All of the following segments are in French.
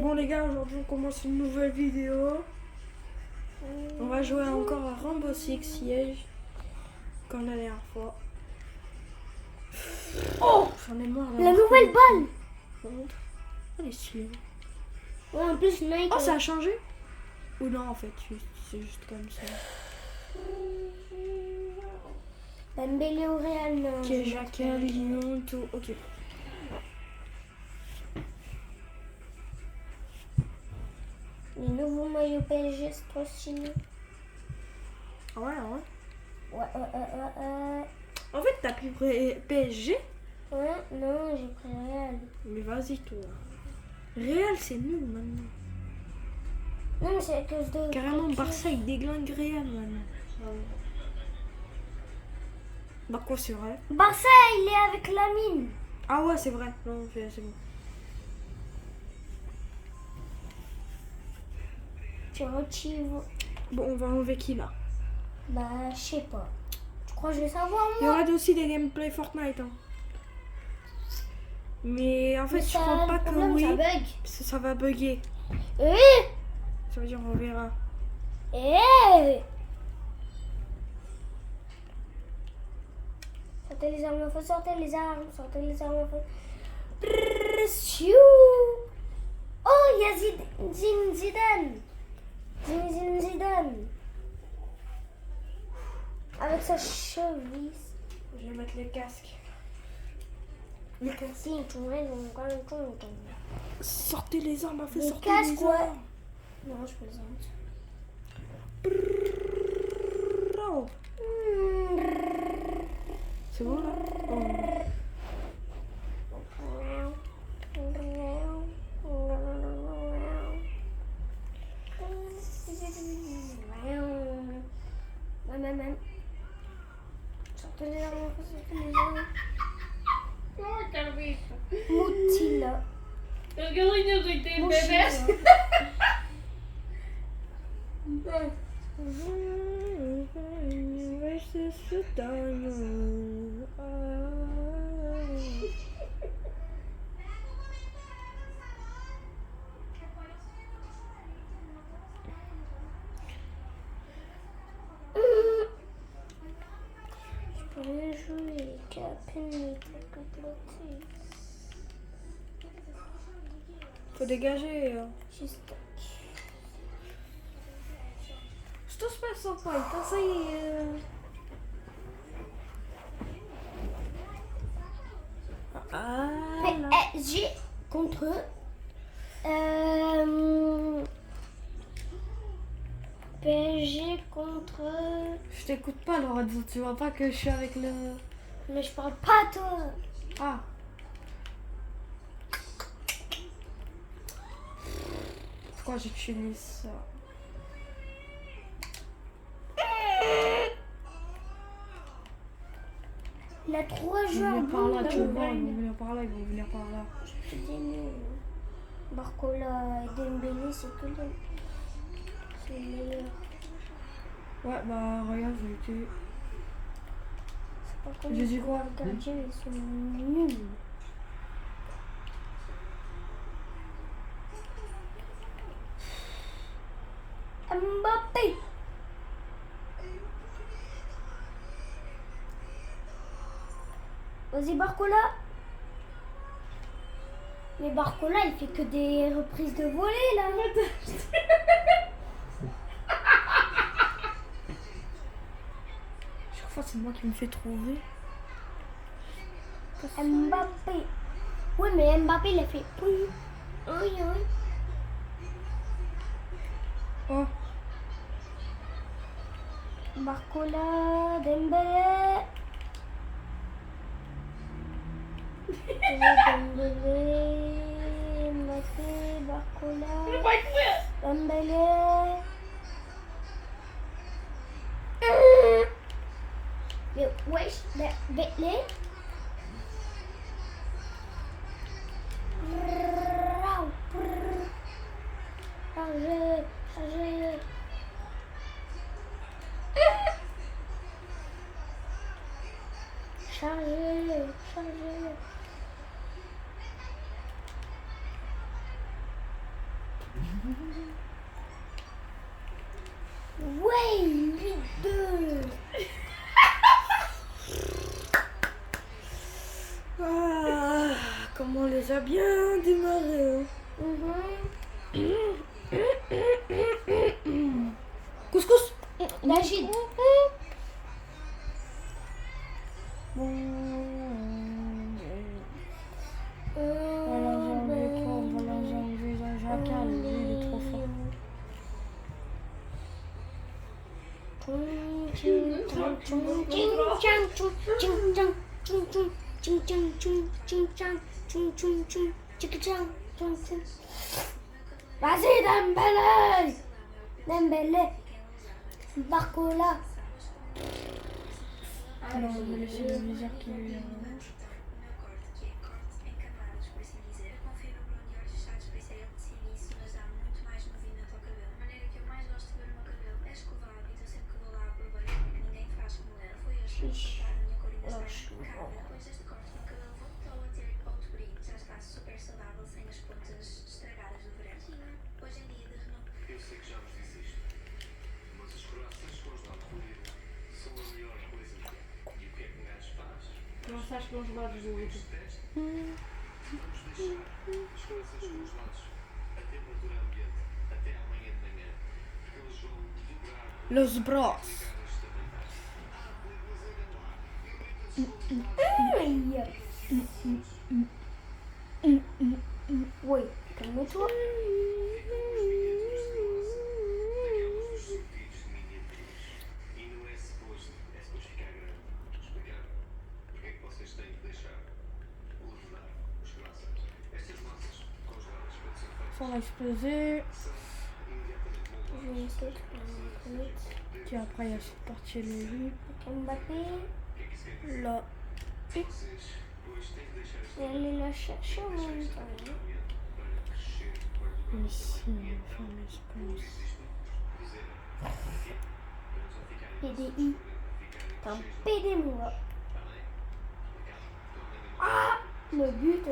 Bon les gars, aujourd'hui on commence une nouvelle vidéo. On va jouer encore à Rainbow Six Siege comme la dernière fois. Oh, j'en ai marre. La nouvelle balle. Elle est stylée. Ouais, en plus Nike. Oh, ça a changé? Ou non, en fait, c'est juste comme ça. Dembélé au Real, non. Ok, Jacques, Lyon, tout. Ok. Les nouveaux maillots PSG, c'est trop stylé. Ah ouais, ouais. Ouais. En fait, t'as pris PSG? Ouais, non, j'ai pris Real. Mais vas-y, toi. Real, c'est nul maintenant. Non, mais c'est à cause de. Carrément, Barça, il déglingue Real maintenant. Bah, quoi, c'est vrai? Barça, il est avec Lamine. Ah ouais, c'est vrai. Non, c'est bon. Bon, on va enlever qui là? Bah, je sais pas. Tu crois que je vais savoir, Il y moi? aura aussi des gameplay Fortnite. Hein. Mais en fait, je crois pas que oui. Ça bug. Parce que ça va bugger. Ça veut dire on verra. Sortez les armes, sortez les armes, sortez les armes. Oh, il y a Zidane. Zidane. Avec sa cheville. Je vais mettre les casques. Sortez les armes, fait sortir les casques, armes. ouais. Non, je plaisante. C'est bon là? Sortez les armes, sortez les armes. Moutila. Faut dégager. Juste. Что с пой? Ça y est. PSG contre PSG contre. Je t'écoute pas, Lorenzo. Tu vois pas que je suis avec le. Mais je parle pas toi. Ah. Pourquoi j'utilise ça? Il a 3 Ils joueurs. vont venir par là, tu vois. Ils vont venir par là, ils vont venir par là. Barcola et Dembélé, c'est que le meilleur. Ouais, bah regarde, j'ai été. C'est pas comme J'ai dit quoi? les gardiens, ils sont nuls. Mbappé. Vas-y Barcola. Mais Barcola il fait que des reprises de volée là. Chaque fois c'est moi qui me fais trouver. Mbappé. Oui mais Mbappé il a fait. Oui. Oh. Barcola, Dembélé. Dembélé, Mbappé, Barcola, Dembélé. Mais wesh, Dembélé. Chargé. Chargé. Ouais, Ligue 2. Ah, comment on les a bien démarrés. Hein. Couscous. David. Jacques, lui, il est trop fort. Vas-y, Dembélé. Dembélé. Barcola. Alors, on va laisser le misère qui lui Lançaste congelados do outro. Los Bros. Oui, calme-toi. Ça va exploser. Puis après, il y a cette partie léger. Mbappé. Là. Et aller la chercher en même temps. Ici, on va faire l'espace. PDI. T'es un PD, mon gars. Ah, le but.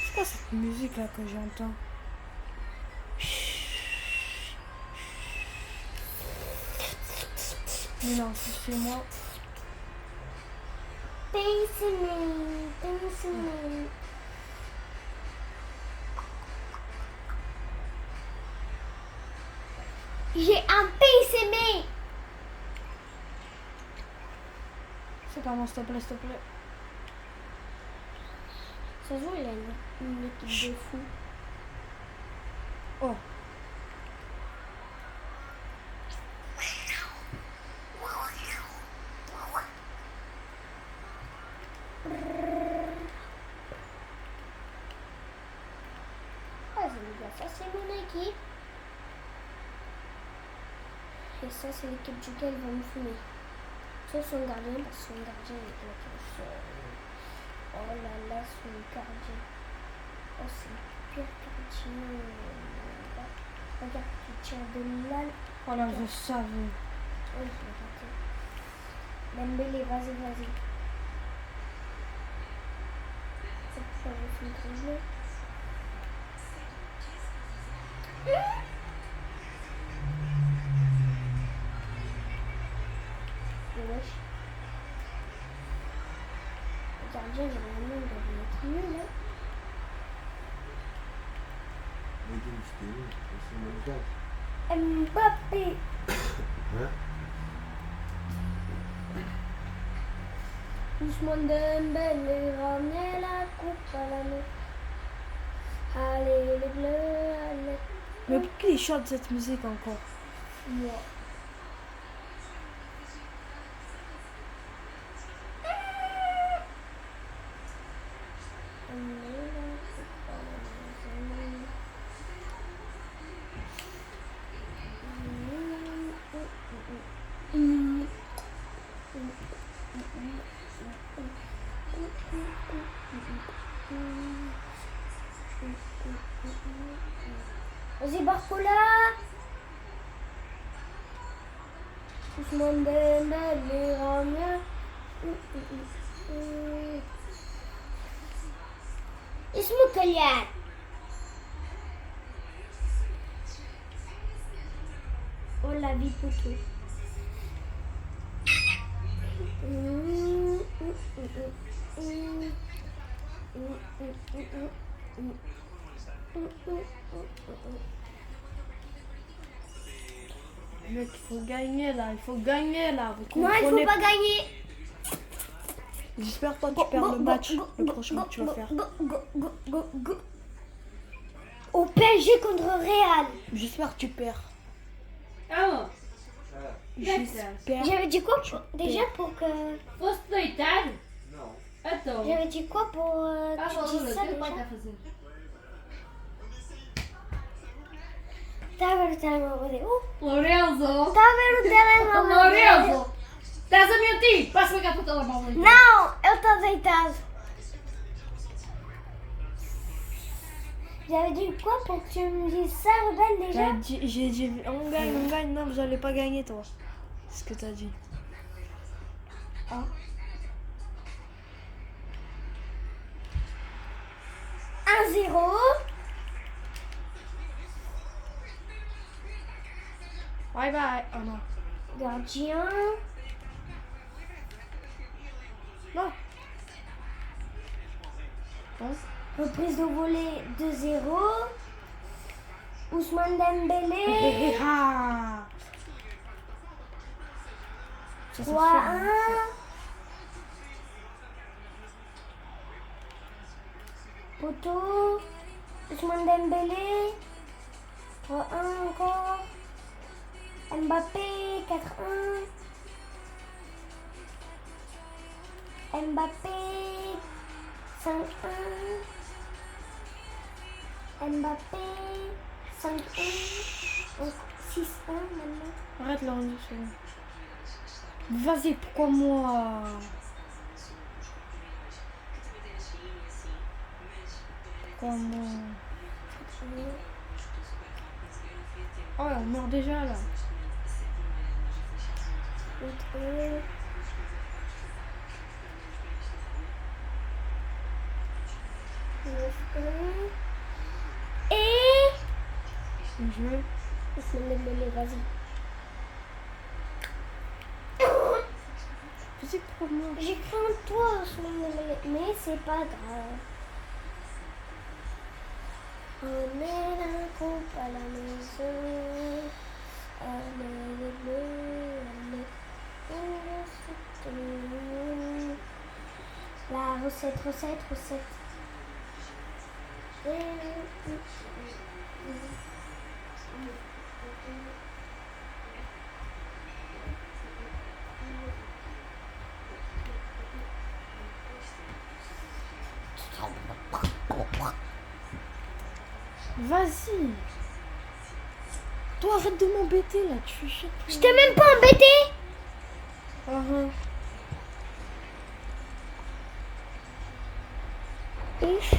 C'est quoi cette musique là que j'entends? Mais non, c'est moi. J'ai un PCM. C'est pas moi, s'il te plaît, s'il te plaît. Ça se voit, il a une équipe de fou. Oh. Vas-y les gars, ça c'est mon équipe. Et ça c'est l'équipe duquel va me fumer. Sauf son gardien, parce que son gardien est là. Oh là là, son gardien. Oh, c'est le pire gardien. Regarde, il tire de là. Voilà, je savais. Oh, je l'ai raté. Dembélé, vas-y, vas-y. Cette fois, je vais faire le jeu. Wesh. Le gardien, normalement, il devrait être nul, hein. Mbappé. Ousmane Dembélé ramener la coupe à la main. Allez les bleus, allez. Mais pourquoi il chante cette musique encore? Moi. Vas-y, Barcola. Ousmane Dembélé, Ramien. اسمه كليان. ولا في بوتو. Mec, il faut gagner là, il faut gagner là. Vous Non, il comprenez faut pas gagner. J'espère pas que tu perds le match, le prochain que tu vas faire. Go. Au PSG contre Real. J'espère que tu perds. Oh, J'espère. J'avais dit quoi déjà pour que... fosse deitado? Não. Então. J'avais dit quoi pour... Ah, tu falou, dis ça o que o pai déjà? tá fazendo? Tá vendo o telemóvel? Lorenzo! Tá vendo o telemóvel? Lorenzo! Estás a mentir! Passa-me cá para o telemóvel. então. Não, eu tô deitado. J'avais dit quoi pour que tu me dises ça, Ruben, déjà? J'ai dit, on gagne. Non, vous allez pas gagner, toi. C'est ce que t'as dit. Ah. Un 0. Bye bye. Oh non. Gardien. Non. Non. Reprise de volée 2-0. Ousmane Dembélé. Ah. Ça, ça 3-1. Poto. Ousmane Dembélé. 3-1 encore. Mbappé. 4-1. Mbappé. 5-1. Mbappé. 5-1. 6-1 maintenant. Arrête là, on est sur. Vas-y, pourquoi moi? Pourquoi moi? Oh, on meurt déjà là. 8-1. Et Je. Ousmane Dembélé, vas-y. Vas-y, pourquoi moi? J'ai craint toi, Ousmane Dembélé, mais c'est pas grave. On est la coupe à la maison. Allez, la recette. Vas-y. Toi, arrête de m'embêter là, tu fais chier. Je t'ai même pas embêté. Ah, Ich.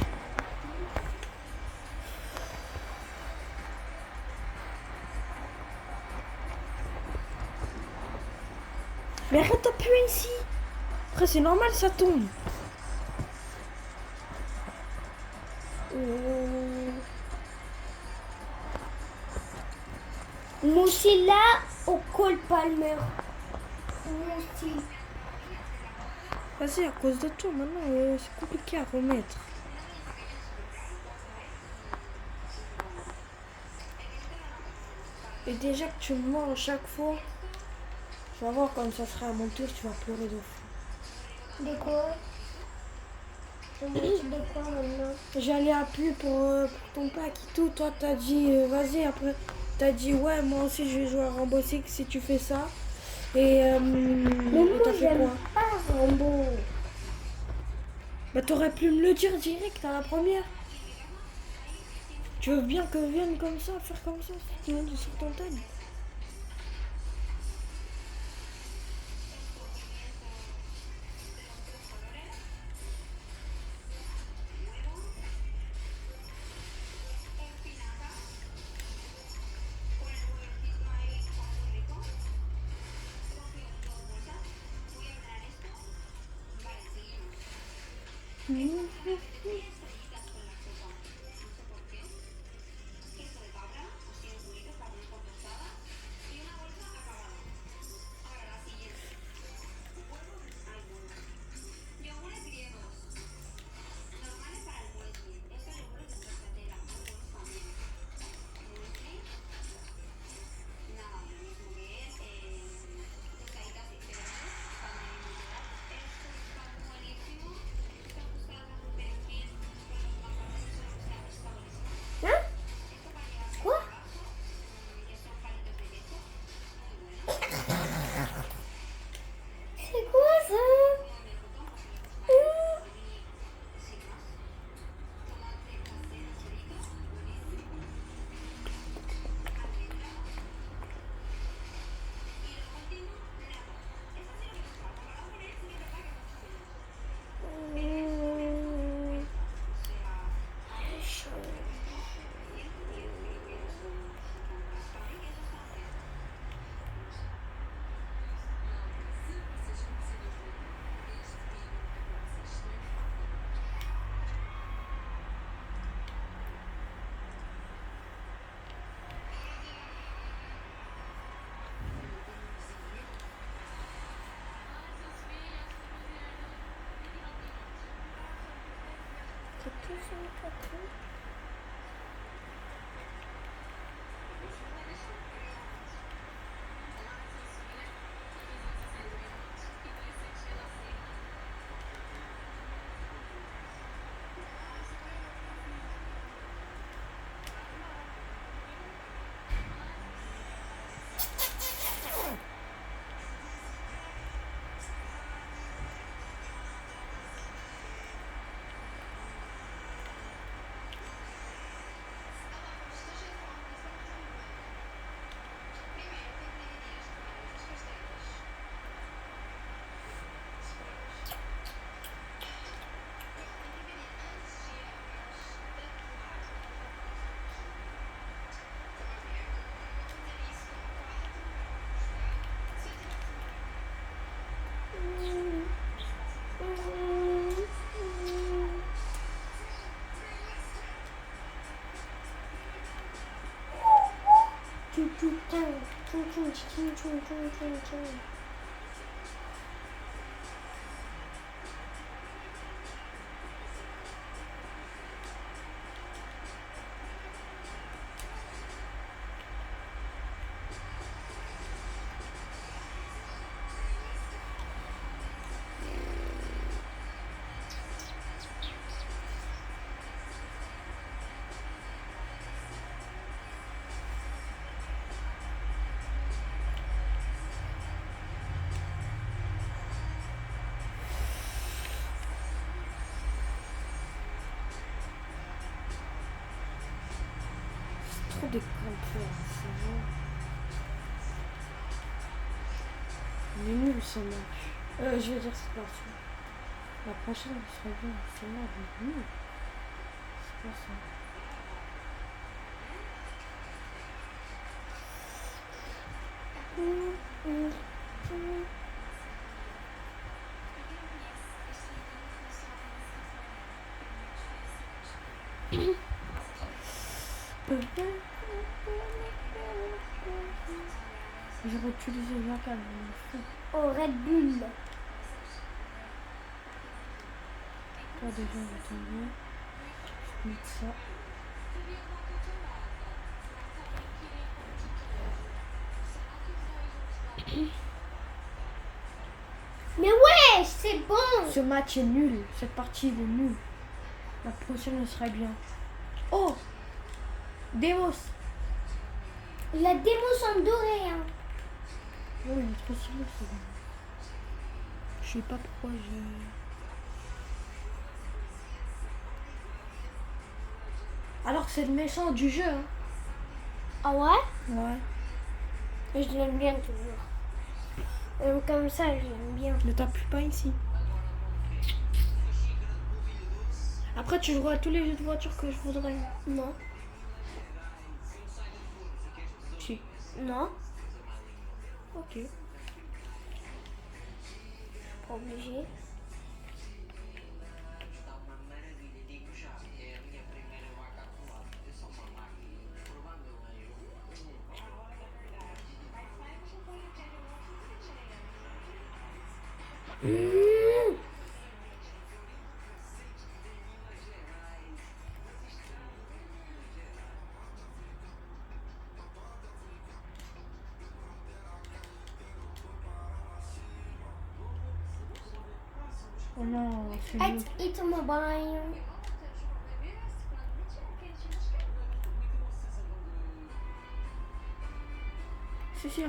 mais arrête d'appuyer ici. Après, c'est normal, ça tombe. Moussila au Cole Palmer. Moussi. Vas-y, à cause de toi, maintenant, c'est compliqué à remettre. Et déjà que tu me mens à chaque fois, tu vas voir quand ça sera à mon tour, tu vas pleurer de fou. De quoi? De quoi maintenant? J'allais appuyer pour ton pack et tout. Toi, t'as dit, vas-y, après, t'as dit, ouais, moi aussi, je vais jouer à Rainbow Six si tu fais ça. Et Mais moi, t'as fait j'aime quoi? pas Rambo. Bah, t'aurais pu me le dire direct à la première. Tu veux bien que je vienne comme ça, faire comme ça, si tu viens sur ton thème. Hein? Quoi? C'est quoi ça? Trop de campeurs, c'est bon. On est nul ce match. Je vais dire c'est parti. La prochaine, elle sera bien. C'est là, on est nul. C'est pas ça. J'aurais utilisé le local, mais Oh, Red Bull. toi déjà, on va tomber. Je vais mettre ça. Mais ouais, c'est bon. Ce match est nul. Cette partie est nulle. La prochaine, elle serait bien. Oh, Demos. La démo en doré, hein. Oh, il est trop stylé, ce gars. Je sais pas pourquoi j'ai... Alors que c'est le méchant du jeu, hein. Ah ouais? Ouais. Je l'aime bien toujours. Comme ça, je l'aime bien. Ne t'appuie pas ici. Après, tu joueras à tous les jeux de voiture que je voudrais. Non. Si. Non. Ok. Pas obligé. Oh non, c'est lui. It's mobile. C'est sûr.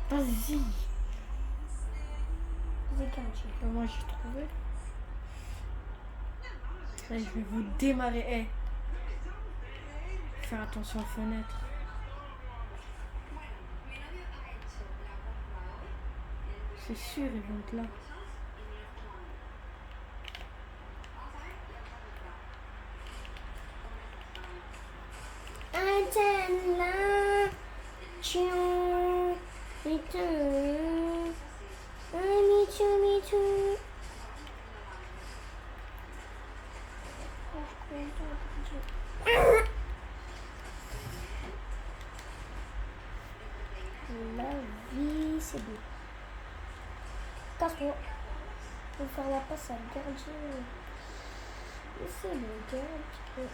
Vas-y. Moi j'ai trouvé. Là, je vais vous démarrer. Hey. Faire attention aux fenêtres. C'est sûr, ils vont être là. Antenne là. Tiens. Me too. Me too, me too. La vie, c'est beau. Casse-toi. Faut faire la passe à gardien. Mais c'est le gardien.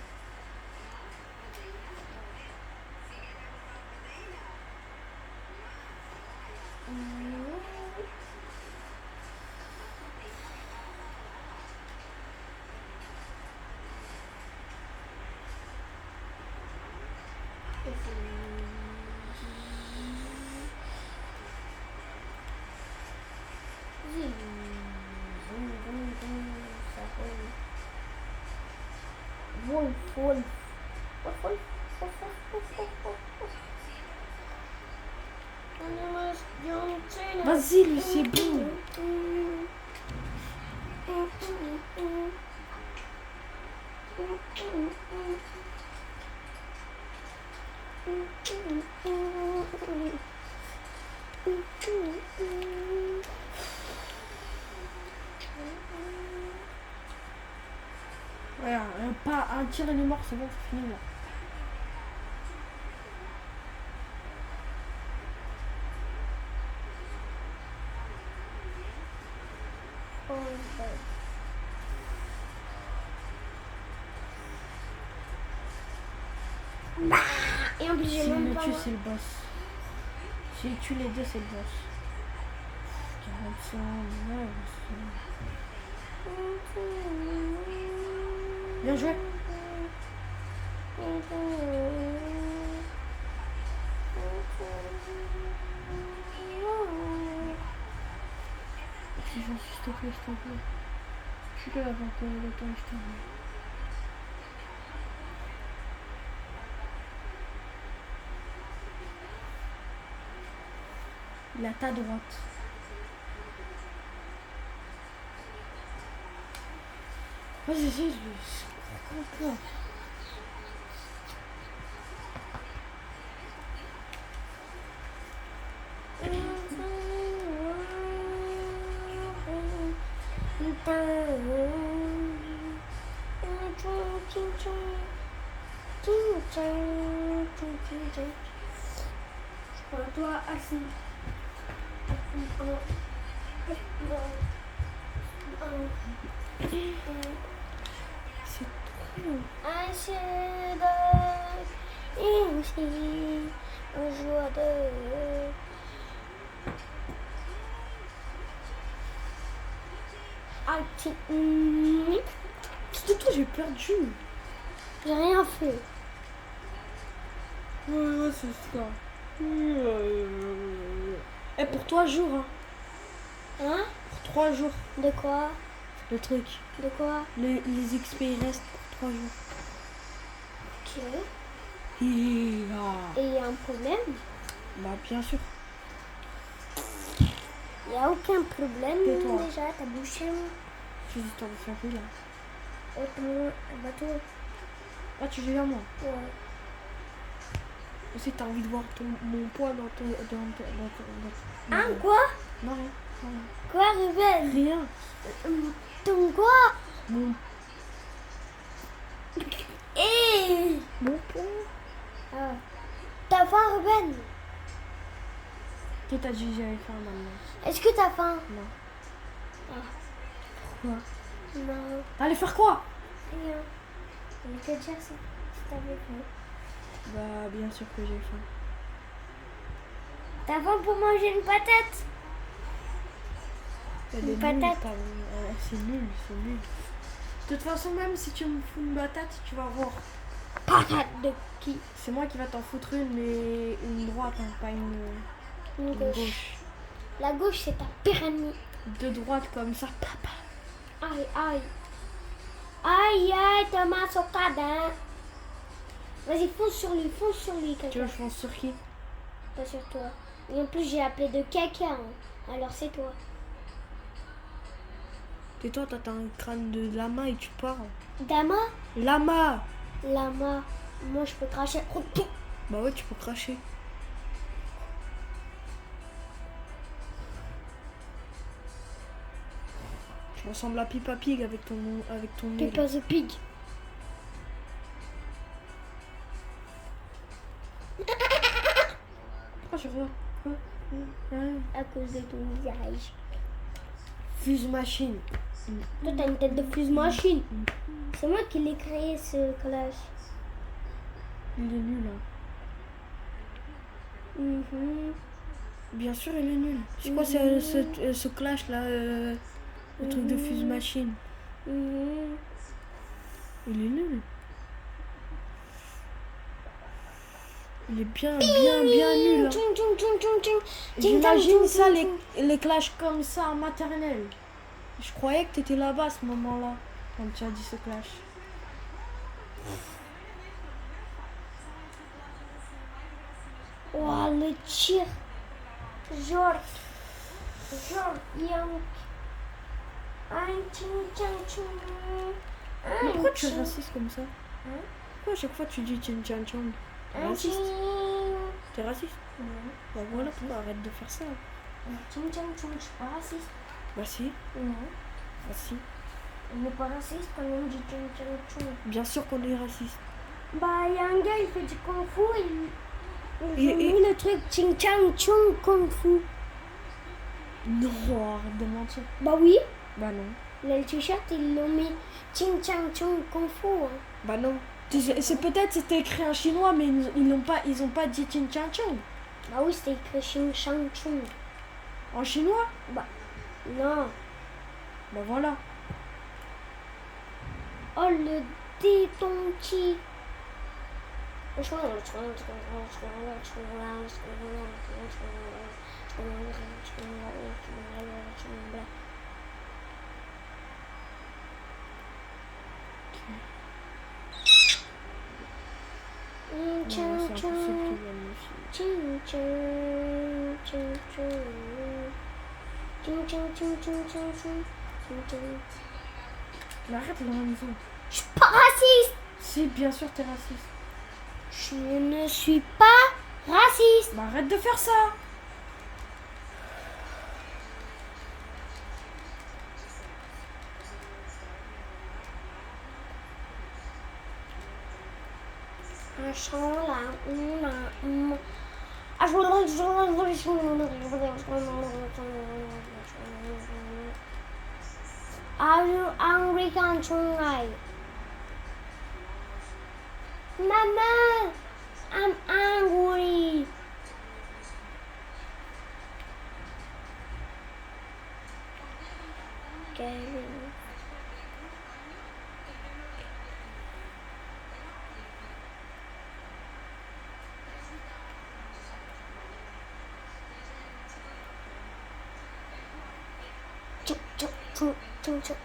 Wolf, wolf. Wolf, wolf, wolf, wolf, wolf, wolf, wolf. Vas-y, lui, c'est bon. Voilà, pas un tir et il est mort, c'est bon, c'est fini là. Et en plus, j'ai Si même le pas. tue, c'est le boss. Si il tue les deux, c'est le boss. 45, bien joué. S'il te plaît, s'il te plaît. Je suis là avant que le temps je t'en Il est à ta droite. Vas-y, je comprends. Je prends toi assis. C'est trop. I should ici un jour de C'est tout, j'ai perdu. j'ai rien fait. Ouais, c'est ça. Et pour 3 jours, hein. Hein? Pour 3 jours, De quoi? le truc. De quoi? Les XP ils restent pour 3 jours. Ok. Et Et il y a un problème? bah bien sûr. Il n'y a aucun problème. Tais-toi. Déjà, t'as bouché Tu dis t'en faire plus là. un bateau. Ah tu viens à moi. Ouais. Aussi t'as envie de voir mon poids dans ton. Hein, quoi? Non rien. Non, rien. Quoi, Ruben? Rien. Ton quoi? Mon Mon poids. Ah. T'as faim, Ruben? Toi, t'as dit que j'avais faim maintenant. Est-ce que t'as faim? Non. Ah. Pourquoi? Non, Allez faire quoi? rien. Je vais te dire si t'avais faim. Bah, bien sûr que j'ai faim. T'as faim pour manger une patate? Elle Une est patate. nulle, c'est nul, c'est nul. De toute façon, même si tu me fous une patate, tu vas voir. Patate de qui? C'est moi qui va t'en foutre une, mais une droite, hein, pas une gauche. La gauche, c'est ta pyramide. De droite comme ça, papa. Aïe, aïe. Aïe, aïe, Thomas Sokada. Vas-y, fonce sur lui, Tu veux quelqu'un. que je pense sur qui? Pas sur toi. Et en plus, j'ai appelé de caca. Hein. Alors, c'est toi. Et toi, t'as un crâne de lama et tu parles. Dama? Lama! Lama. Moi, je peux cracher. Oh, pou. Bah ouais, tu peux cracher. Tu ressembles à Pippa Pig avec ton nez. Peppa the Pig. Pourquoi tu regardes? À cause de ton visage. Fuse machine. Toi, t'as une tête de fuse machine. C'est moi qui l'ai créé, ce clash. Il est nul, hein. Mhm. Bien sûr, il est nul. C'est quoi ce clash là, le truc de fuse machine? Mhm. Il est nul. Il est bien nul. Hein. Tchoum, tchoum, tchoum, tchoum, tchoum. J'imagine Tchoum, ça, tchoum, les, tchoum. les clashs comme ça en maternelle. Je croyais que t'étais là-bas à ce moment-là, quand tu as dit ce clash. Oh, le tir. Genre, Yank. Un tching, tchang, tchoum. Mais pourquoi tu es tching. raciste comme ça? Hein? Pourquoi à chaque fois tu dis Chin Chan Chong? T'es Un raciste? tching. T'es raciste? Bah voilà, pourquoi arrête de faire ça? Tching, tchang, tchoum. Je suis pas raciste. Bah si, Non. bah si. On n'est pas raciste quand on dit tching, tchang, tchoum. Bien sûr qu'on est raciste. Bah, il y a un gars, il fait du kung fu et ils Et- ont mis le truc ching chang chung kung fu. Non, arrête de mentir. Bah oui, Bah non. là, le t-shirt, ils l'ont mis ching chang chung kung fu. Hein. Bah non. C'est peut-être c'était écrit en chinois, mais ils ont pas dit Chin Chan Chong. Bah oui, c'était écrit ching chang chung. En chinois? Non. Bah voilà. Oh, le détonti. Non, c'est Ching impossible chang, qu'il vienne ici. ching chang, ching chang, ching chang, ching chang, ching chang, ching chang. Mais arrête la maison. Je suis pas raciste. Si, bien sûr, t'es raciste. Je ne suis pas raciste. Bah arrête de faire ça. Un chant là, Are you angry, Kanchungai? Mama, I'm angry. Kevin. Chuk, chuk, chuk, chuk, chuk.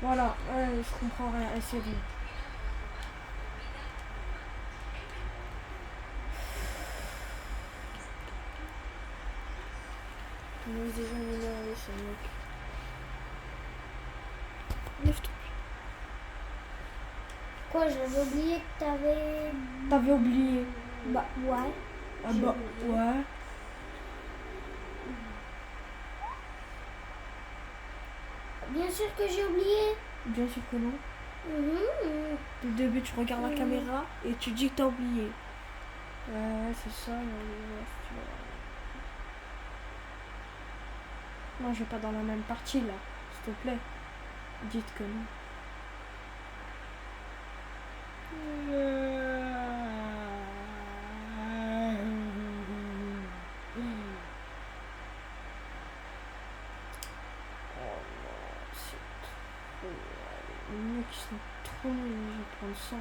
Voilà, je comprends rien. C'est bon. Nous déjà énervé, ce mec. Lève-toi. Quoi, j'avais oublié que t'avais... T'avais oublié. Bah, ouais. Ah bah, ouais. Bien sûr que j'ai oublié. Bien sûr que non. Mhm. Au début, tu regardes la caméra et tu dis que t'as oublié. Ouais, c'est ça. Non, je vais pas dans la même partie là, s'il te plaît. Dites que non. Oh non, c'est trop. Les mecs ils sont trop nuls, je vais prendre ça.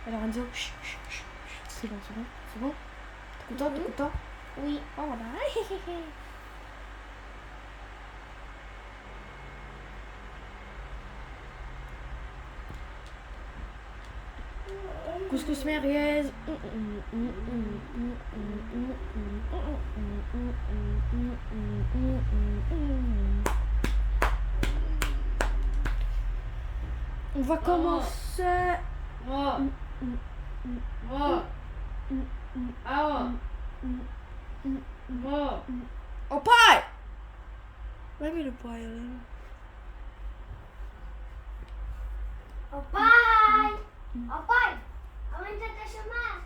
Alors Enzo, chut, chut, chut, chut, c'est bon, c'est bon, c'est bon. T'es content, t'es content? Oui. Oh voilà. Couscous merguez. On va commencer. Oh. Oh. Ah. Oh. Oh, paille! Ouais, mais le paille, là. Oh, bye. Oh, bye. Aumenta ta chamada.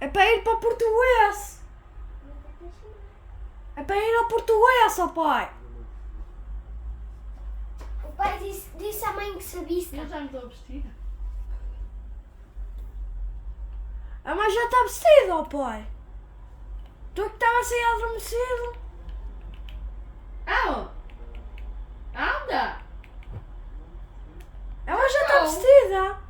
É para ir para Português! É para ir ao Português, ó pai! O pai disse à mãe que se vista. Eu já me estou a vestir. A mãe já está vestida, ó pai! Tu que estava assim adormecido! Aonde? Anda! Ela já está vestida!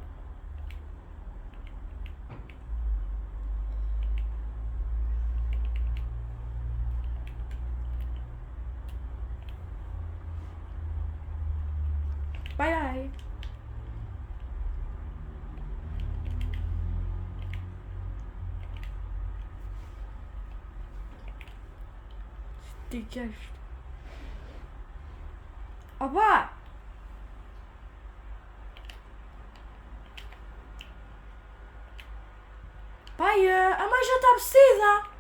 Bye bye! Dégage! Ó pai! Pai, a mãe já está vestida!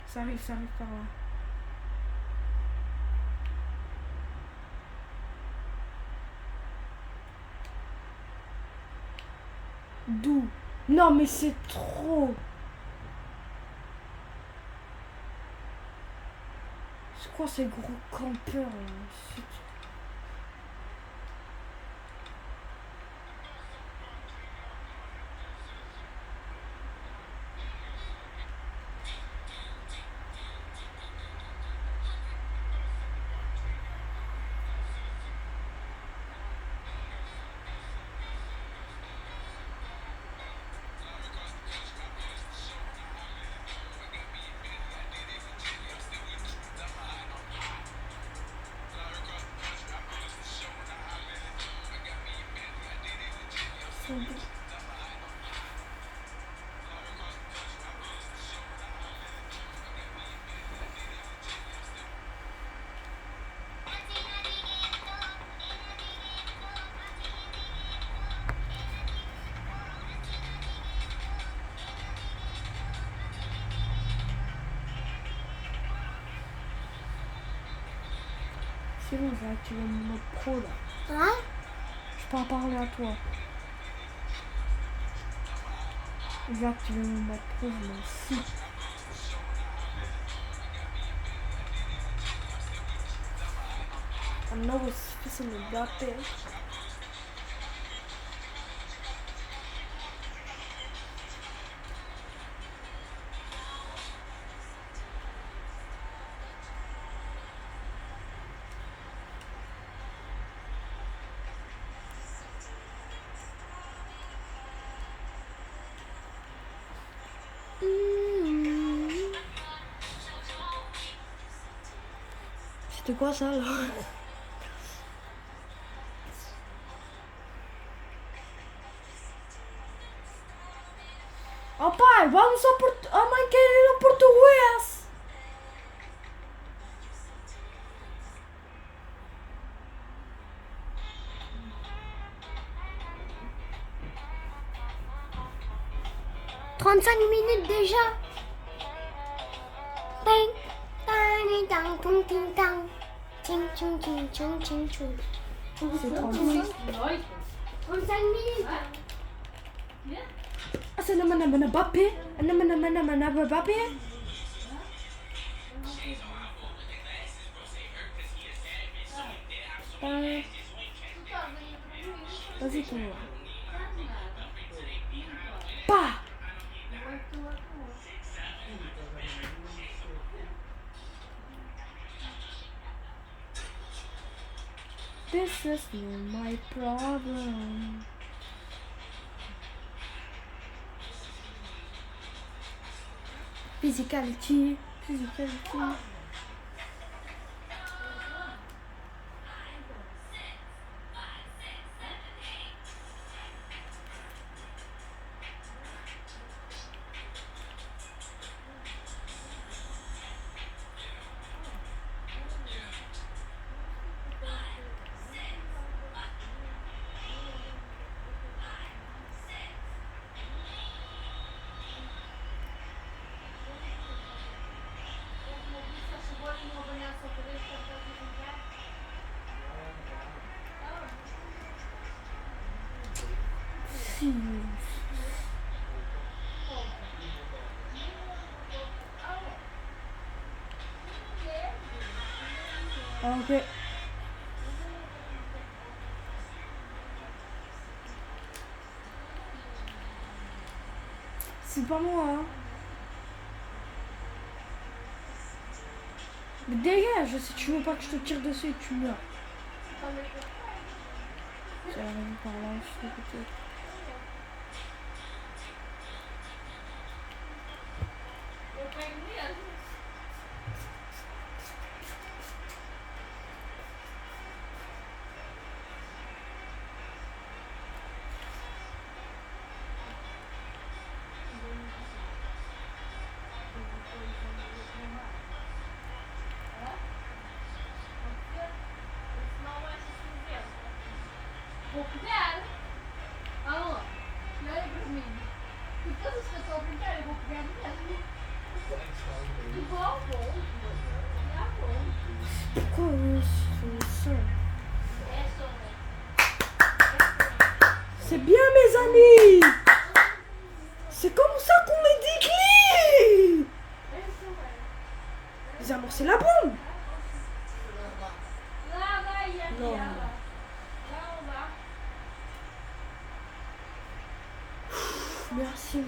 Ça arrive par là. D'où? Non mais c'est trop. C'est quoi ces gros campeurs là? C'est bon, je vais activer mon mode pro là. Hein? Je peux en parler à toi. Je vais activer mon mode pro, je m'en fous. I know it's difficile to drop it. C'était quoi ça là? Oh pai, vamos ao Porto. A mãe quer ir ao 35 minutes déjà. Ding, ding, ding, ding, ding, ding. Ting, ting, ting, ting, ting, ting. C'est 35. 35 minutes. Ah, c'est Namana Bappé. Namana Bappé. Vas-y, toi. Pas. This is not my problem. Physicality. Ok. C'est pas moi, hein. Mais dégage, si tu veux pas que je te tire dessus, tu meurs. Ça arrive par là, je sais peut-être. Vou pegar. Alô, não é para mim. Porque as pessoas estão a brincar, eu vou pegar mesmo. Vou. Pourquoi ça? C'est bien, mes amis. C'est comme ça qu'on met des clés. Ils amorcent la bombe. Non. Merci.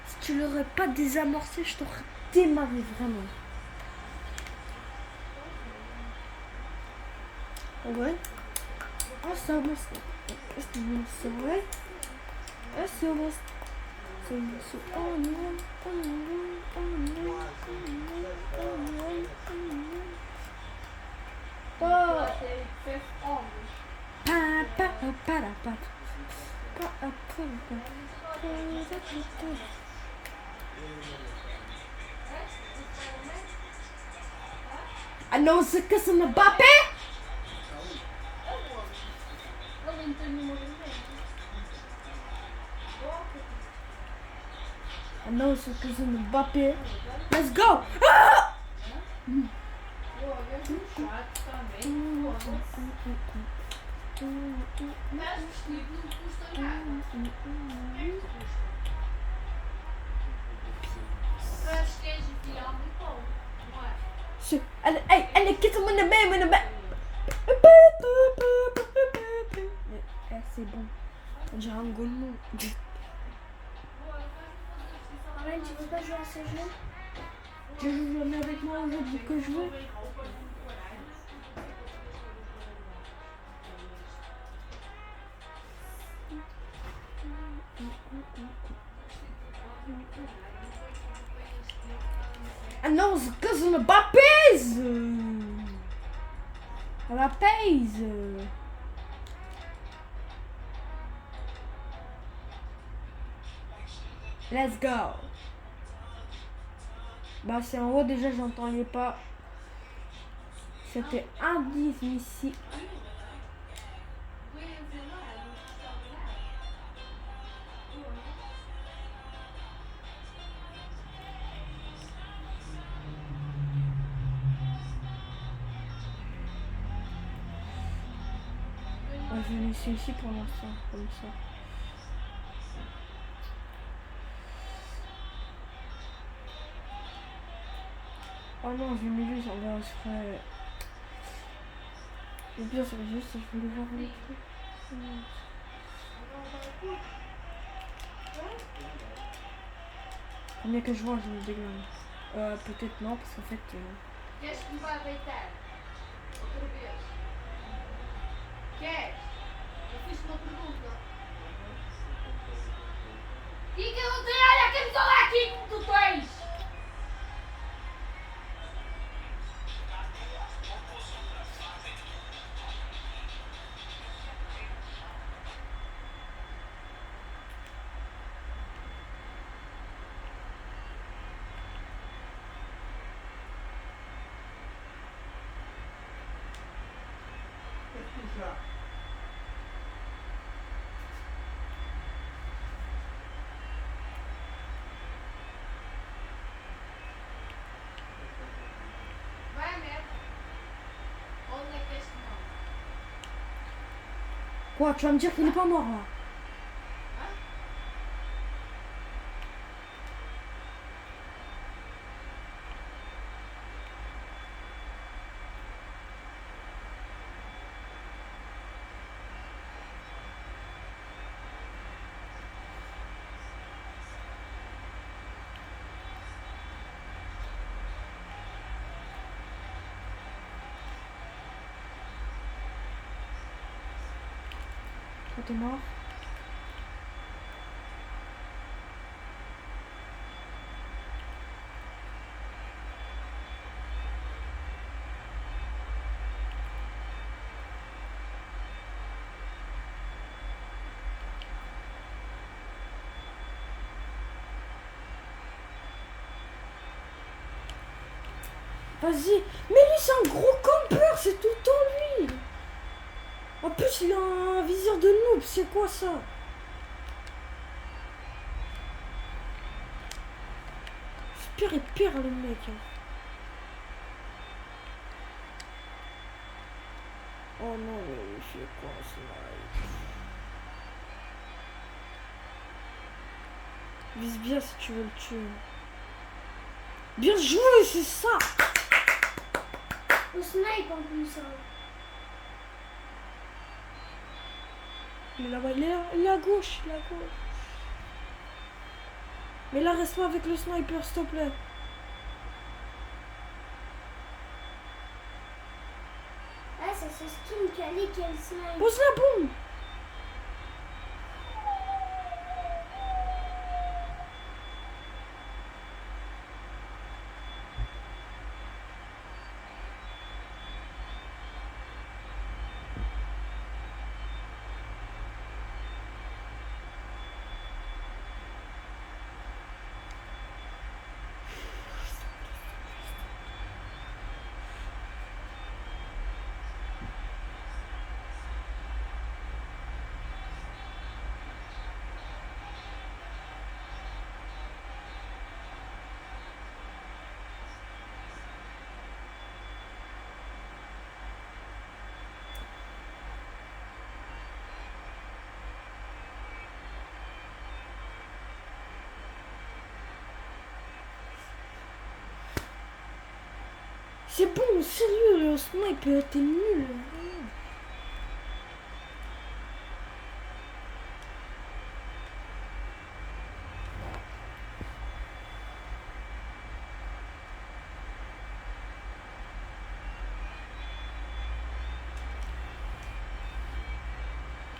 Si tu l'aurais pas désamorcé, je t'aurais démarré vraiment. Ouais. Ah, ça va. C'est vrai. Ah, c'est vrai. C'est I know it's because of Mbappé. I know it's because of Mbappé. Let's go. Ah! Elle est quitte mon même. C'est bon. On dirait un golemon. Arlène, tu veux pas jouer à ce jeu? Tu veux jouer avec moi au jeu que je veux? Ah non, c'est que ça ne pas pèse. Elle la pèse. Let's go. Bah c'est en haut déjà, j'entends les pas. C'était indéfinible. je vais laisser ici pour l'instant, comme ça. Oh non, j'ai mis lui, ça serait... Le pire, c'est juste, je voulais voir le truc. Combien que je vois, je me dégueule. Peut-être non, parce qu'en fait... Qu'est-ce que tu vas deitar? Outra vez. Queres? Eu fiz uma pergunta. E que eu não tenho, olha a camisola aqui como tu tens! Vai, merda! Onde é que este não? Quoi, tu vas me dire qu'il est pas mort, là? Toi, t'es mort? Vas-y. Mais lui, c'est un gros campeur, c'est tout le temps lui. En plus, il a un viseur de noob, c'est quoi ça? C'est pire et pire, le mec. Oh non, mais il fait quoi, ce mec? Vise bien si tu veux le tuer. Bien joué, c'est ça. Au snipe en plus. Hein. Il est là-bas, il est à gauche, il est à gauche. Mais là, reste pas avec le sniper, s'il te plaît. Ah, ça c'est Skin Calé qui a le snipe. Pose la bombe. C'est bon, sérieux, le sniper, t'es nul.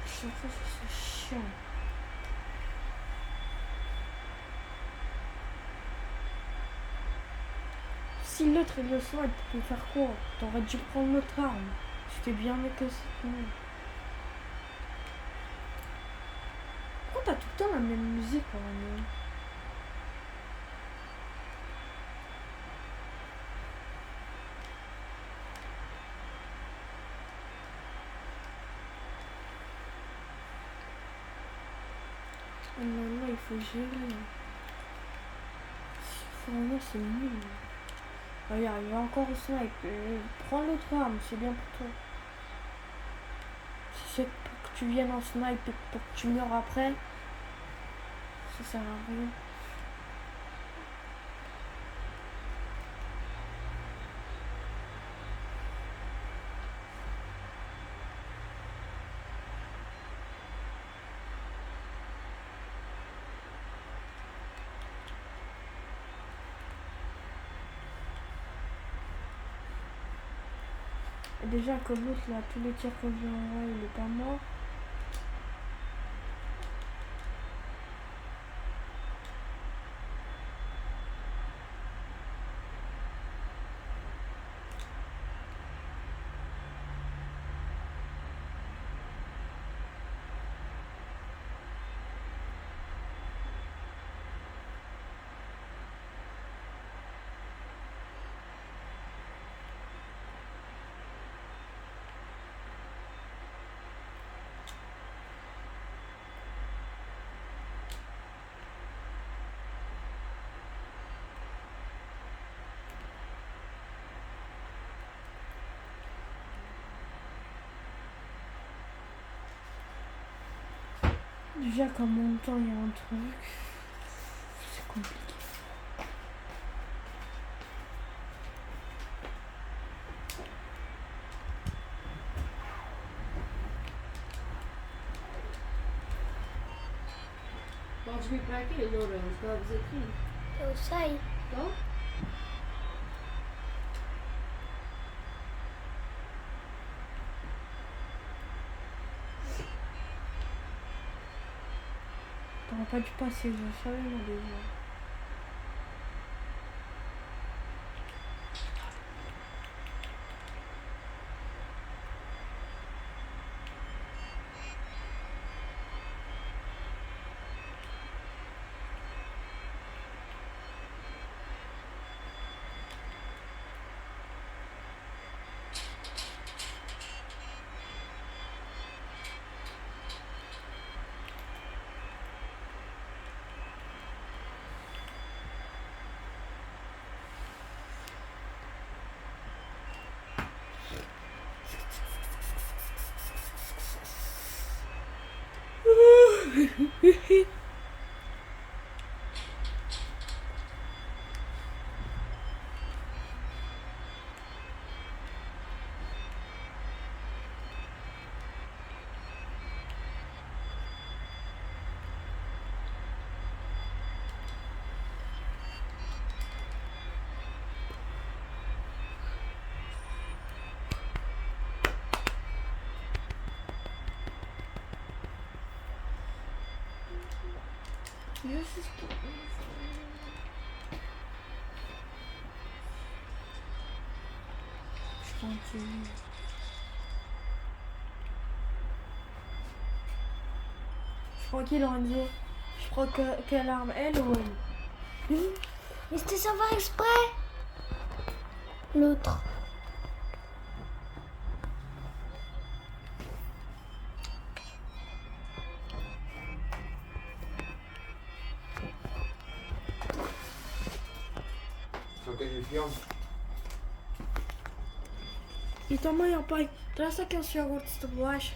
C'est chiant. Si l'autre il le snipe, tu peux faire quoi? T'aurais dû prendre notre arme. C'était bien mieux que ça. Pourquoi t'as tout le temps la même musique quand même? Oh non, non, il faut gérer. Vraiment, c'est nul. Regarde, il va encore au snipe. Prends l'autre arme, c'est bien pour toi. Si cette tu viennes en snipe et pour que tu meurs après, ça sert à rien. Et déjà que l'autre là, tous les tirs que j'ai envoyés, il est pas mort. Déjà qu'en mon temps il y a un truc, c'est compliqué. Podes vir para aqui, Loura, os cabos aqui. Eu sei. Então? T'auras pas dû passer, je savais moi déjà. Je sais ce qu'il je continue. Je crois qu'il en dit. Je crois que quelle arme, elle ou elle? Mais c'était sans faire exprès. L'autre. Troquei de filme. E tua mãe, ó pai, traz aqueles iogurtes de bolacha.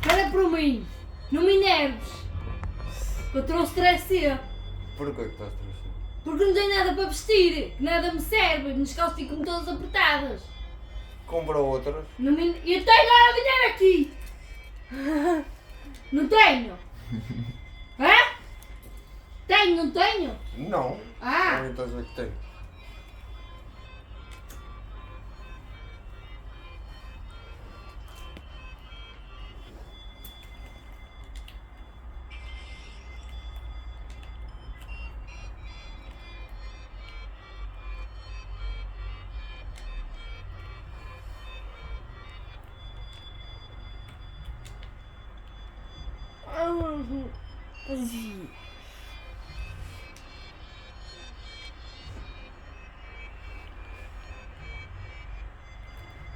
Olha para mim! Não me enerves! Eu trouxe 3C. Porquê que estás triste? Porque não tenho nada para vestir, que nada me serve, minhas calças ficam todas apertadas. Compra outras. Não me... Eu tenho lá dinheiro aqui! Não tenho! Hã? Tenho, não tenho? Não. Ah! Não estás a ver que tem. Vas-y.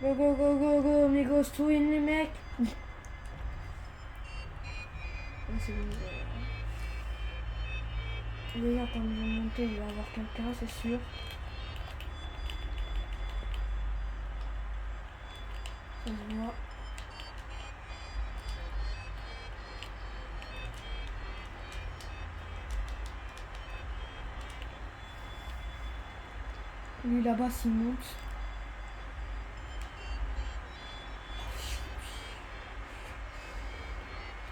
Go go go go go, amigos, to win les mecs. C'est bon. Déjà quand il va monter, il va y avoir quelqu'un, c'est sûr. Ça se voit. Lui là-bas s'il monte.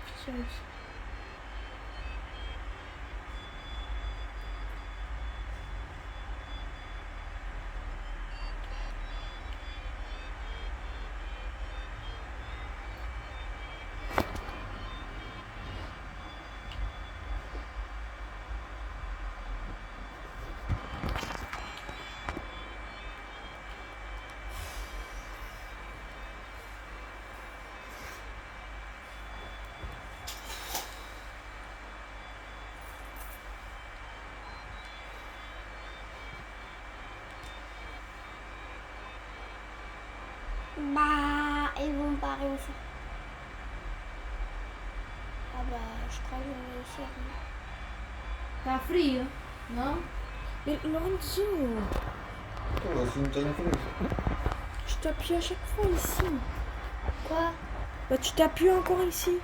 Putain. Bah, ils vont pas réussir. Ah bah, je crois qu'ils vont réussir. Está frio, não? Mais Lorenzo, Eu assim tenho frio. je t'appuie à chaque fois ici. Quoi? Bah tu t'appuies encore ici.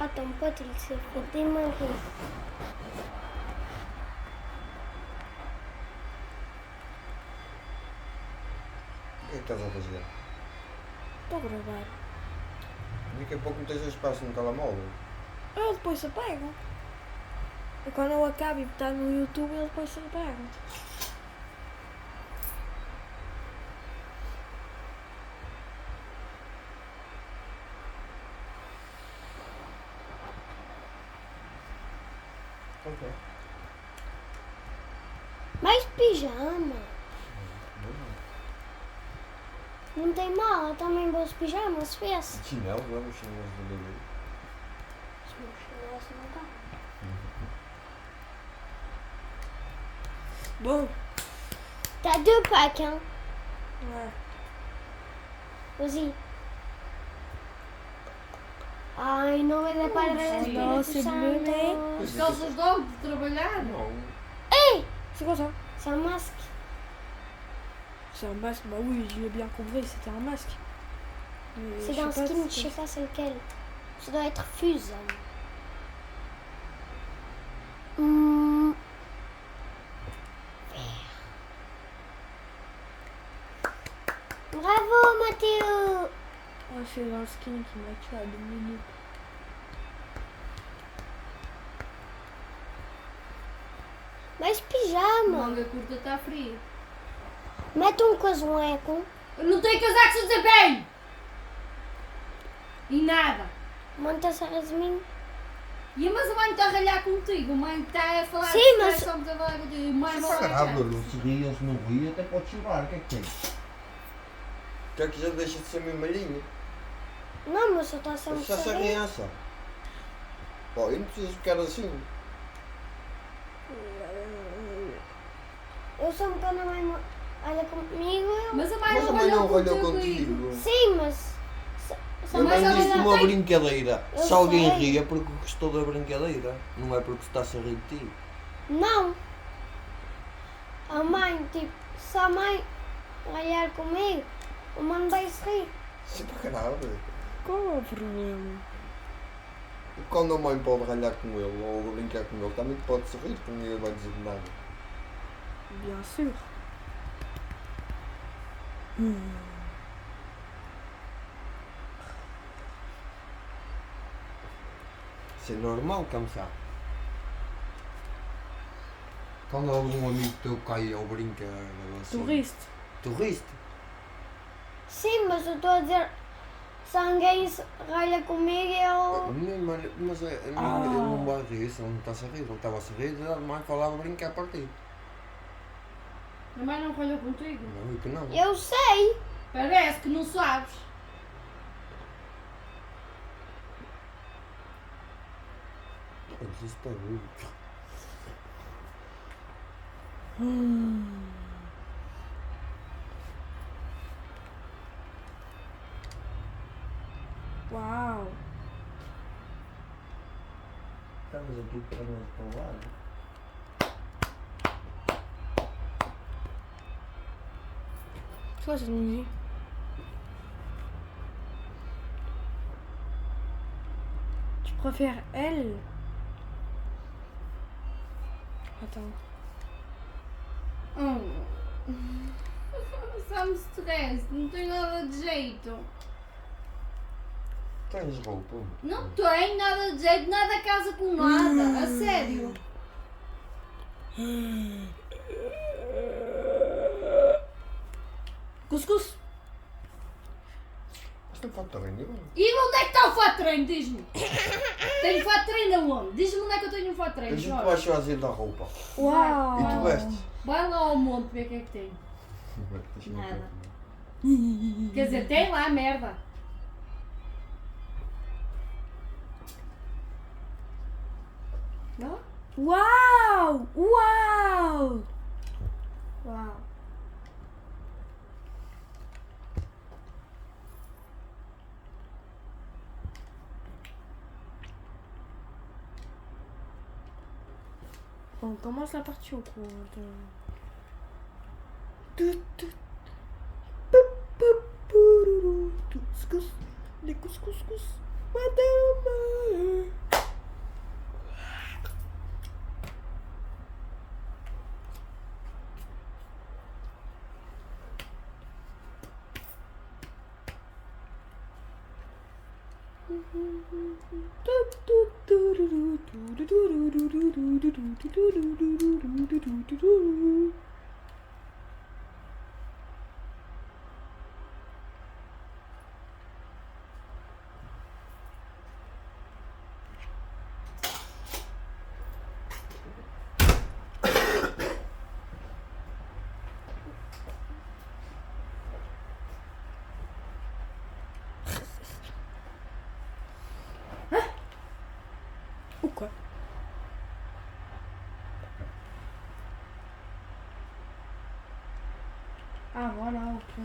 Ah, ton pote, il s'est fait démarrer. O que é que estás a fazer? Estou a gravar. Daqui a pouco não tens espaço no telemóvel. Eu depois apego. E quando eu acabo e botar no YouTube, eu depois apego. Ok. Mais pijama. Não tem mal, eu também vou de pijama, se fez. Chinelo, vamos chinelos do bebê. Os meus chinelos não dá. Bon. T'as 2 packs, hein? Ouais. Vas-y. Ai, não vai dar para ver Não, c'est bleu, mais- As calças de homem de trabalhar. Não. C'est quoi ça? C'est un masque. C'est un masque. Bah oui, je l'ai bien compris, c'était un masque. Mais C'est je dans sais pas skin, je si sais pas c'est lequel. Ça doit être Fuse. Hmm. Bravo Mathéo. Oh, c'est dans le skin qui m'a tué à 2 minutes. Mais pijama. Manga curta está fria. Mete casaco. Eu não tenho casaco sem dizer bem! E nada. Monta Sarasmin. E mas a mãe está a ralhar contigo. A mãe está a falar Sim, que mas- estamos a falar contigo. Mãe, Isso vai é grave, lá. não se ri, ele se não ri, até pode chorar. O que é que tem? Quer que já deixa de ser mimalhinho? Não, mas eu estou sempre Deixa essa criança. Pô, eu não preciso ficar assim. Eu sou um quando a mãe olha comigo. Mas a mãe Mas a não mãe não ralhou ralhou contigo. contigo. Sim, mas. Se Eu Mas não ela disse já uma tem- brincadeira. Eu Se alguém sei. ri é porque gostou da brincadeira. Não é porque está a rir de ti. Não. A mãe, tipo, se a mãe olhar comigo, o mano vai se rir. Isso é grave. Qual é o problema? E quando a mãe pode ralhar com ele ou brincar com ele, também pode se rir, porque ninguém vai dizer nada. Bien sûr. C'est normal comme ça. Quando algum amigo teu cai ou brinca ou assim. Touriste. Turista? Sim, mas eu estou a dizer, se alguém se ralha comigo, eu. Mas ele não vai rir, se ele não está a rir. Ele estava a rir, a mãe falava brincar para ti. A mãe não ralhou contigo. Não, e que não. Eu sei. Parece que não sabes. Mas isso está ruim. Waouh. Estamos aqui para nós para o lado. C'est quoi cette musique? Tu préfères elle? Attends. Só me estresse, não tem nada de jeito. Tens roupa? Não tem nada de jeito, nada casa com nada, a sério. Cuscuz. Isto é fato de treino. E onde é que está o fato de treino? Diz-me. Tenho fato de treino aonde? Diz-me onde é que eu tenho um fato de A treino, gente Jorge. vai fazer da roupa. Uau. E tu vestes? Vai lá ao monte ver o que é que tem. Deixa-me Nada. ver. Quer dizer, tem lá merda. Não? Uau! Uau! Uau! On commence la partie au cours. Couscous, les couscous, madame. Ou quoi? Ah voilà, ok.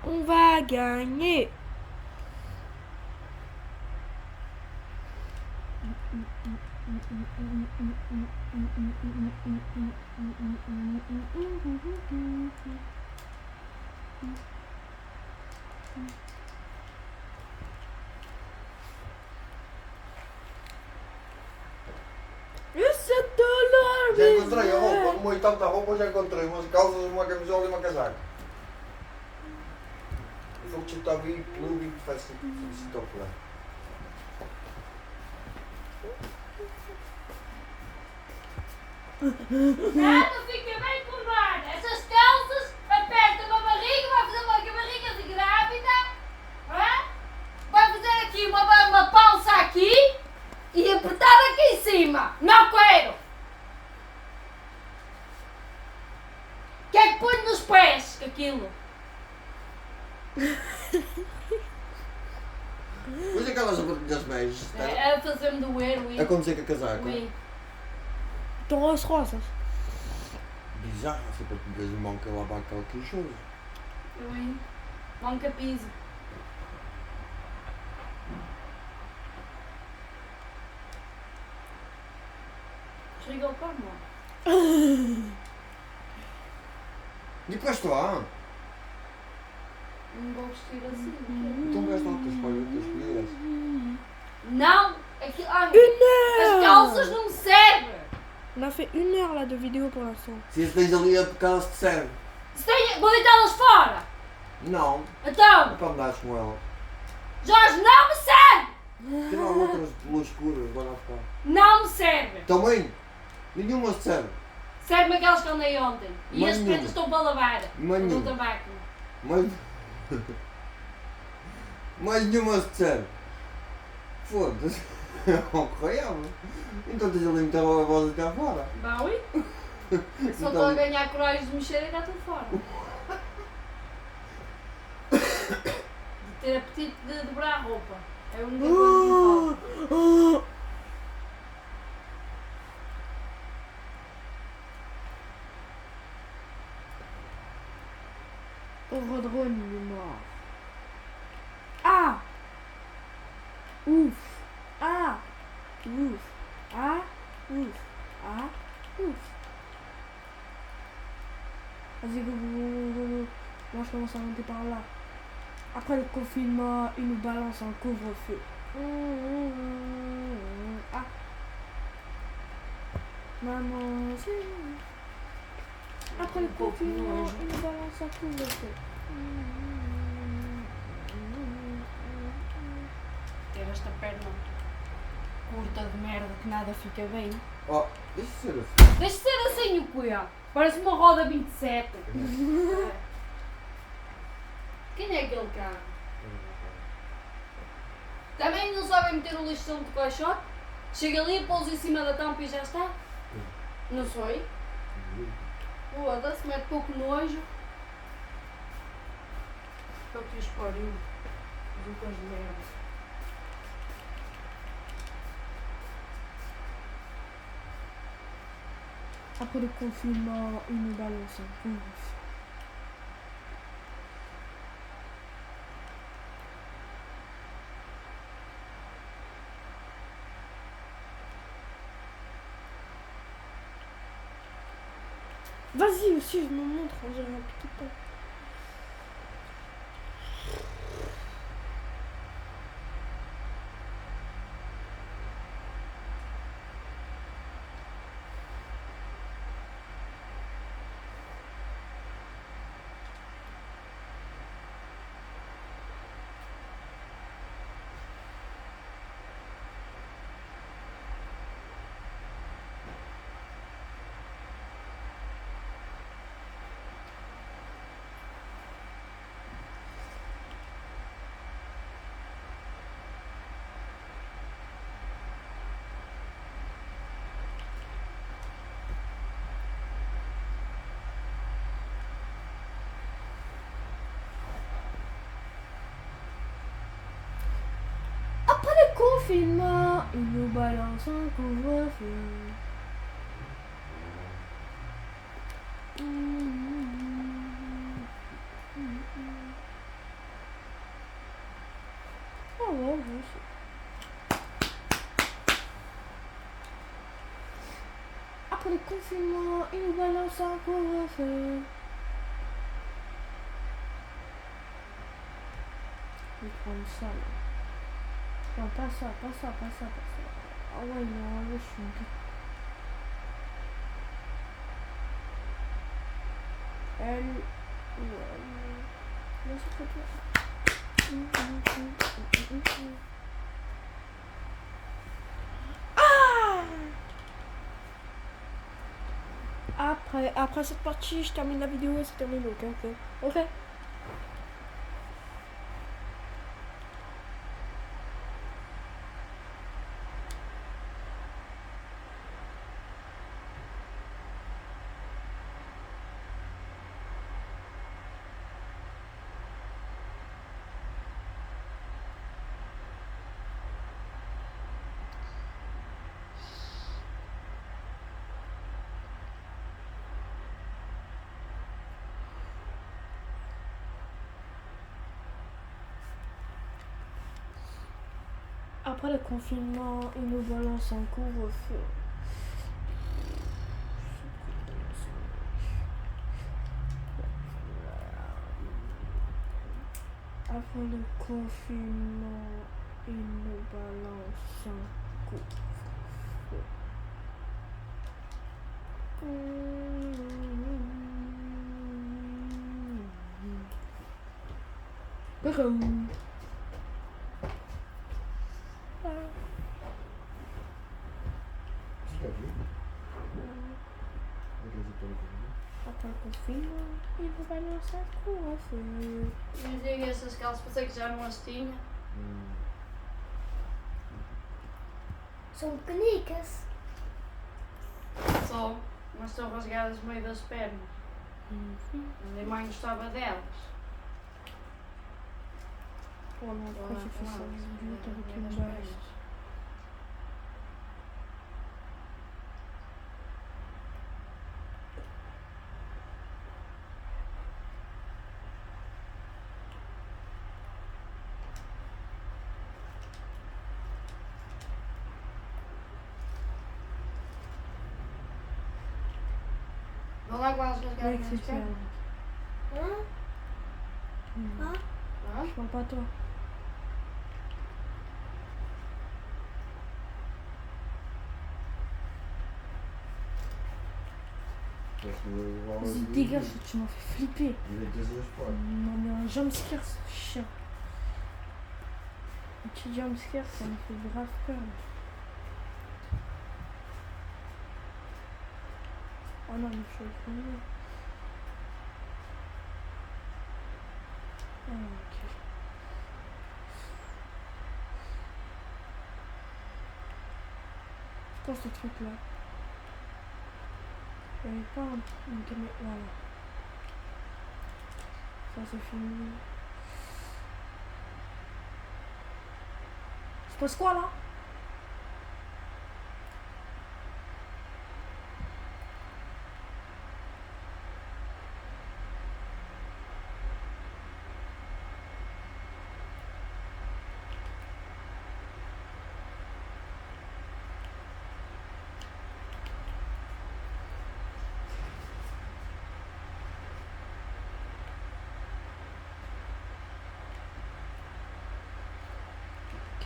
On va gagner. Esse dólar, Já encontrei a roupa, no meio tanta roupa, já encontrei umas calças, uma camisola e uma casaca. E vou te dar bem, clube, que faz solicitar por lá. Nada fica bem curvada. Essas calças apertam a barriga, vai fazer uma barriga de grávida. Hã? Vai fazer aqui uma pança aqui e apertar aqui em cima. Não quero. O que é que põe nos pés? Aquilo. Mas aquelas das meias, É a fazer-me doer, é Will. como dizer que a casaca. Will. Ton rose rosas. Bizarro, foi para que vejo mão que ela vai aquela queixosa. Will. Manca piso. Chega ao pão, não. E depois lá, Não vou vestir assim. então veste outras coisas, outras escolhidas. Não! Aquilo, ah, Une as heure. calças não me servem! On a fait 1 heure là de vidéo pour l'instant. Se as tens ali é porque elas te servem. Se tenho, vou deitá-las fora! Não, Então, é para andares com ela. Jorge, não me serve! Tem lá outras de luz escuras, agora a ficar. Não me serve! Também, nenhuma se serve. Serve-me aquelas que andei ontem. E Mais as nenhuma. pretas estão para lavar. Mais Do nenhuma. tabaco. Mas. Mas nenhuma se serve. Foda-se. Não correia. Então tens ali muita voz cá fora. Baui? Só Então- estou a ganhar coragem de mexer e já estou fora. De ter apetite de dobrar a roupa. É a única coisa que me falta. Eurodrone mort. Ah! Ouf! Ah! Ouf! Ah! Ouf! Ah! Ouf! Vas-y, go, go, go, go, go. Moi, je commence à monter par là. Après le confinement, ils nous balancent en couvre-feu. Ah. Maman, c'est... Après le confinement, ils nous balancent en couvre-feu. Ter esta perna curta de merda que nada fica bem. Oh, deixa ser assim. Deixa de ser assim o quê? Parece uma roda 27. Quem é aquele carro? Também não sabem meter o lixão de caixote? Chega ali, pousa em cima da tampa e já está? Não sei. Foda-se, mete pouco nojo. Para que os pariu. Lucas de merda. Après le confinement, ils nous balancent en couvre-feu. Vas-y aussi, je me montre, on dirait un petit peu. Après le confinement, ils nous balancent en couvre-feu. Ah ouais, je sais. Après le confinement, ils nous balancent en couvre-feu. Je vais prendre ça là. Non, pas ça, pas ça, pas ça, pas ça. Ah ouais, non, là, je suis bien. Elle... Ouais, là, c'est trop Ah! Après cette partie, je termine la vidéo et c'est terminé, ok, ok. Ok. Après le confinement, ils nous balancent en couvre-feu. Après le confinement, ils nous balancent en couvre-feu. Tu l'as vu? Avec les étoiles que Après le confinement, ils nous balancent en couvre-feu. Não diga essas calças, pensei que já não as tinha. São pequenicas. Só, mas estão rasgadas no meio das pernas. A minha mãe gostava delas. Oh non, pourquoi j'ai fait ça? J'ai dû avec une base. Vandaag was het Mec, c'est clair. Hein? Ah, Je parle pas à toi. Vas-y, dégage, tu m'as fait flipper. Il est 2h, je crois. Non, mais un jumpscare, ce chien. Un petit jumpscare, ça me fait grave peur. Oh non, mais je suis au fond. Ah, ok. C'est quoi ce truc là? Il n'y avait pas une caméra. Voilà. Ça c'est fini. Se passe quoi là?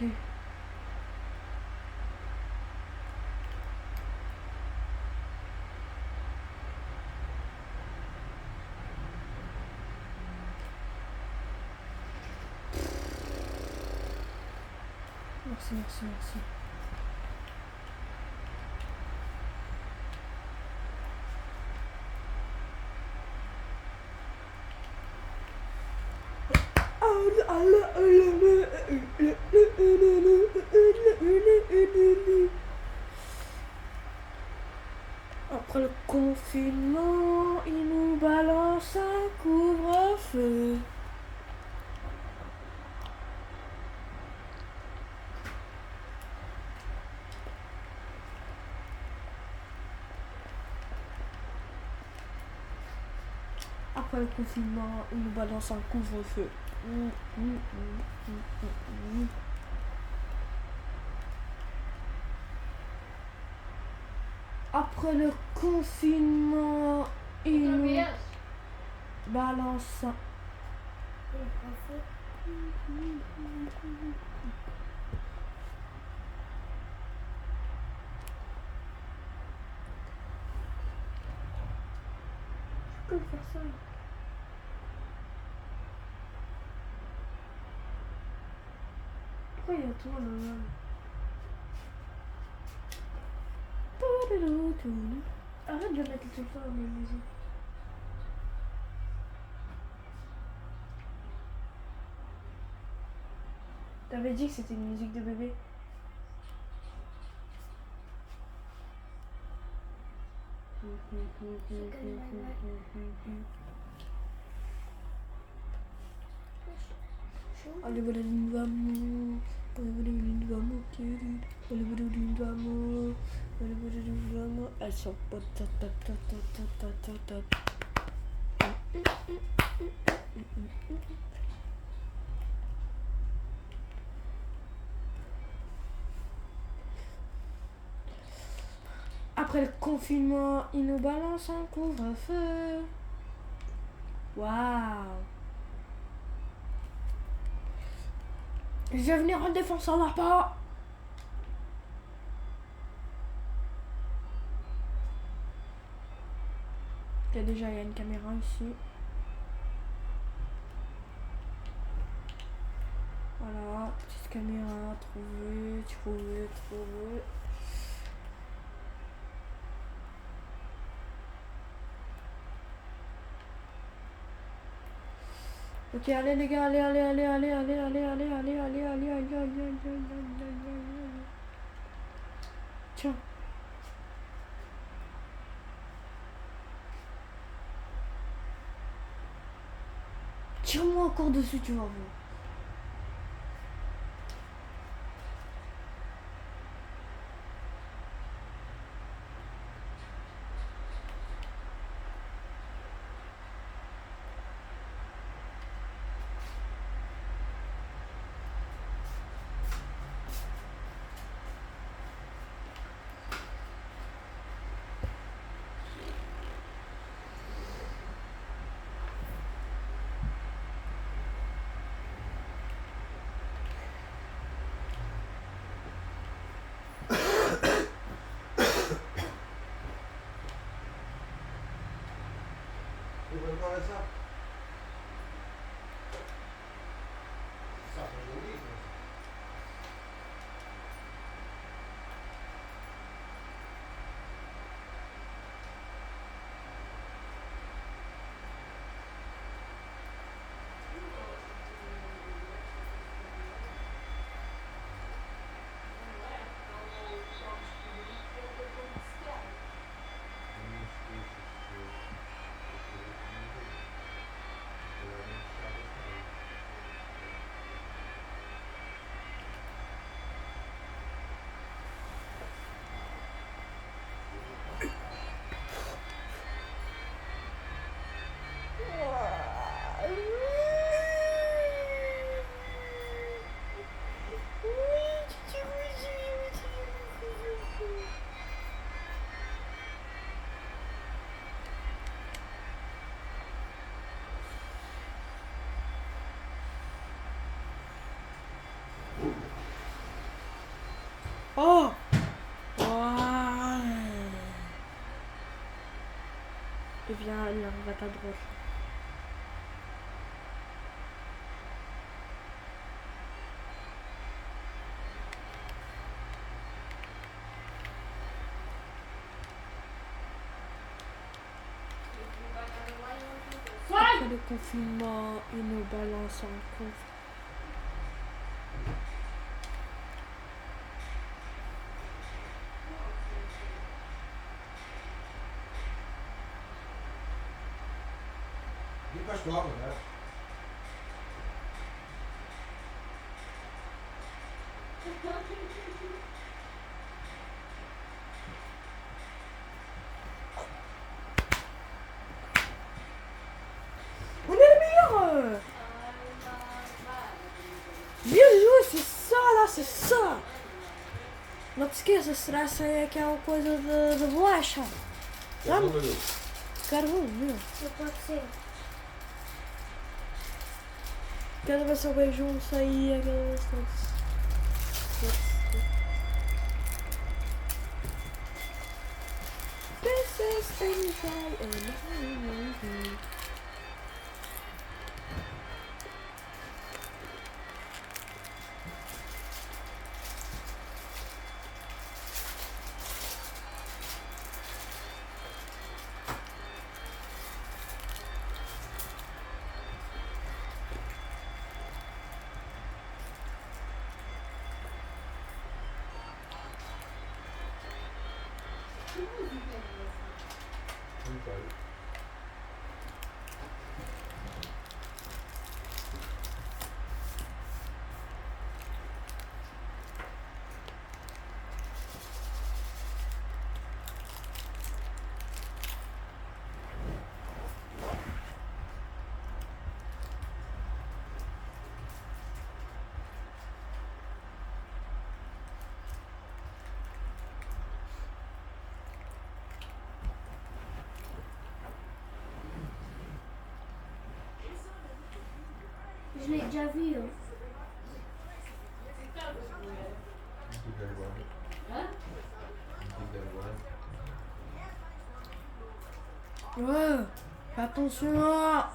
Ok. Merci, merci, merci. Après le confinement, ils nous balancent un couvre-feu. Après le confinement, ils nous balancent un couvre-feu. Après le confinement, ils nous Tobias, balancent un... Je peux faire ça. Pourquoi il y a toi là? Arrête de mettre tout ça dans mes musiques. T'avais dit que c'était une musique de bébé. Allez, voilà l'une d'amour. Allez, voilà l'une d'amour. Allez, voilà l'une d'amour. Allez, voilà l'une d'amour. Elles sont pas ta ta ta ta ta ta ta ta. Après le confinement, ils nous balancent un couvre-feu. Waouh. Je vais venir en défense en appart. Il y a une caméra ici. Voilà, petite caméra, trouver. Ok, allez les gars, allez. Tiens. Tire-moi encore dessus, tu vas voir. Depois começar. Só fazer o livro. Oh! Oh! Il vient, il arrive à ta droite. Après le confinement, il nous balance en compte. E para a escola, né? On est le meilleur! Bien joué, c'est ça lá, c'est ça! Não te esqueças, será que é aquela coisa de bolacha? Vamos? Carvão, meu. Não pode ser. Cada vez que eu vejo um sair, cada vez todos. This is things I am. Je l'ai déjà vu. Hein. Ouais, fais attention là.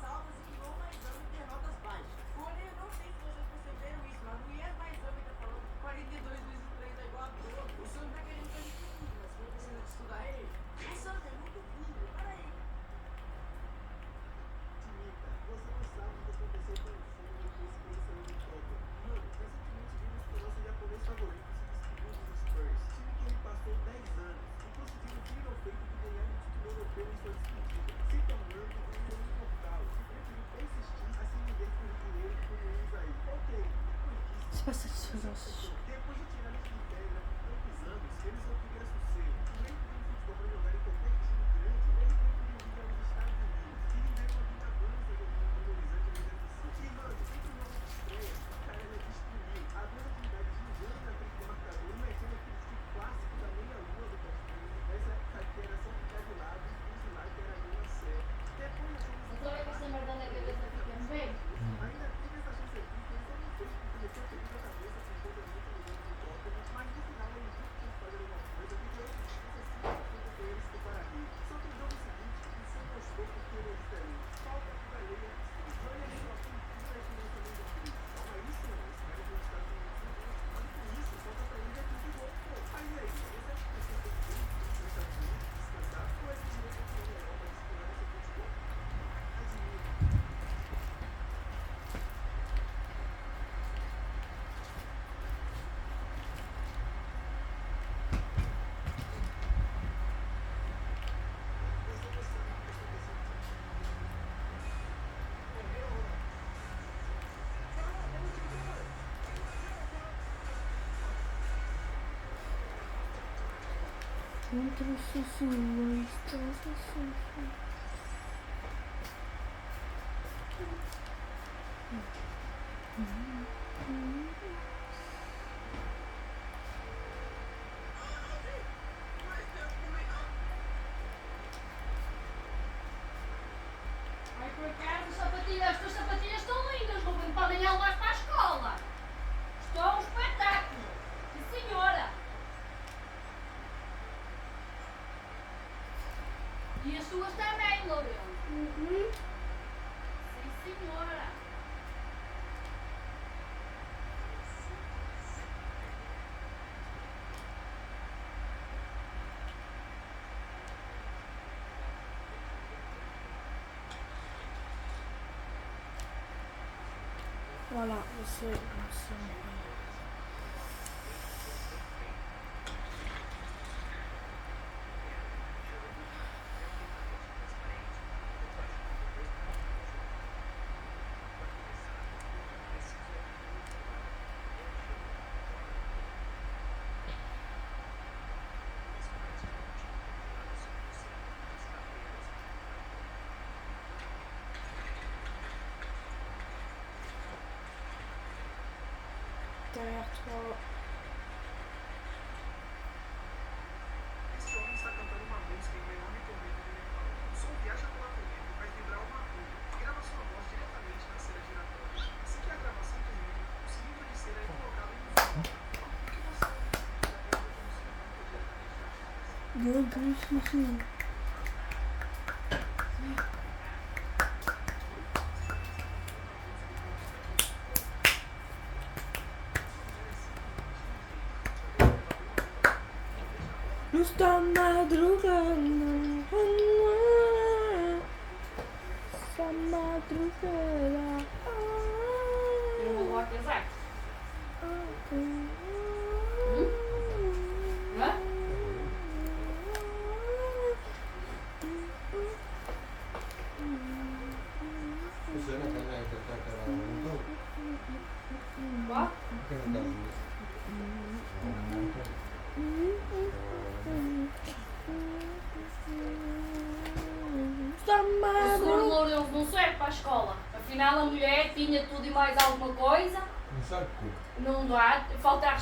C'est pas satisfaisant, c'est sûr. Contra o sussurro, está sussurro. Ai, por acaso, as tuas sapatilhas estão lindas, Ruben, para amanhã levar para a escola. Estão um espetáculo. Sim, senhora. E as tuas também, Lourenço. Uhum. Sim, senhora. Voilà, você. Derrière toi. Esse homem está cantando uma música em um enorme torneio elemental. O som viaja pela corrente e faz vibrar uma agulha e grava sua voz diretamente na cera giratória. Assim que a gravação termina, o cilindro de cera é colocado em um fio. O que você já pode funcionar diretamente da chave? Contra o sussurro. Está madrugando. Está madrugada. Eu não vou apesar. Hã? Você não quer interpretar aquela música? Qual? Quem não dá música? Está O seguro madrugada. Lourenço não serve para a escola. Afinal, a mulher tinha tudo e mais alguma coisa. Não sabe o Não dá. Falta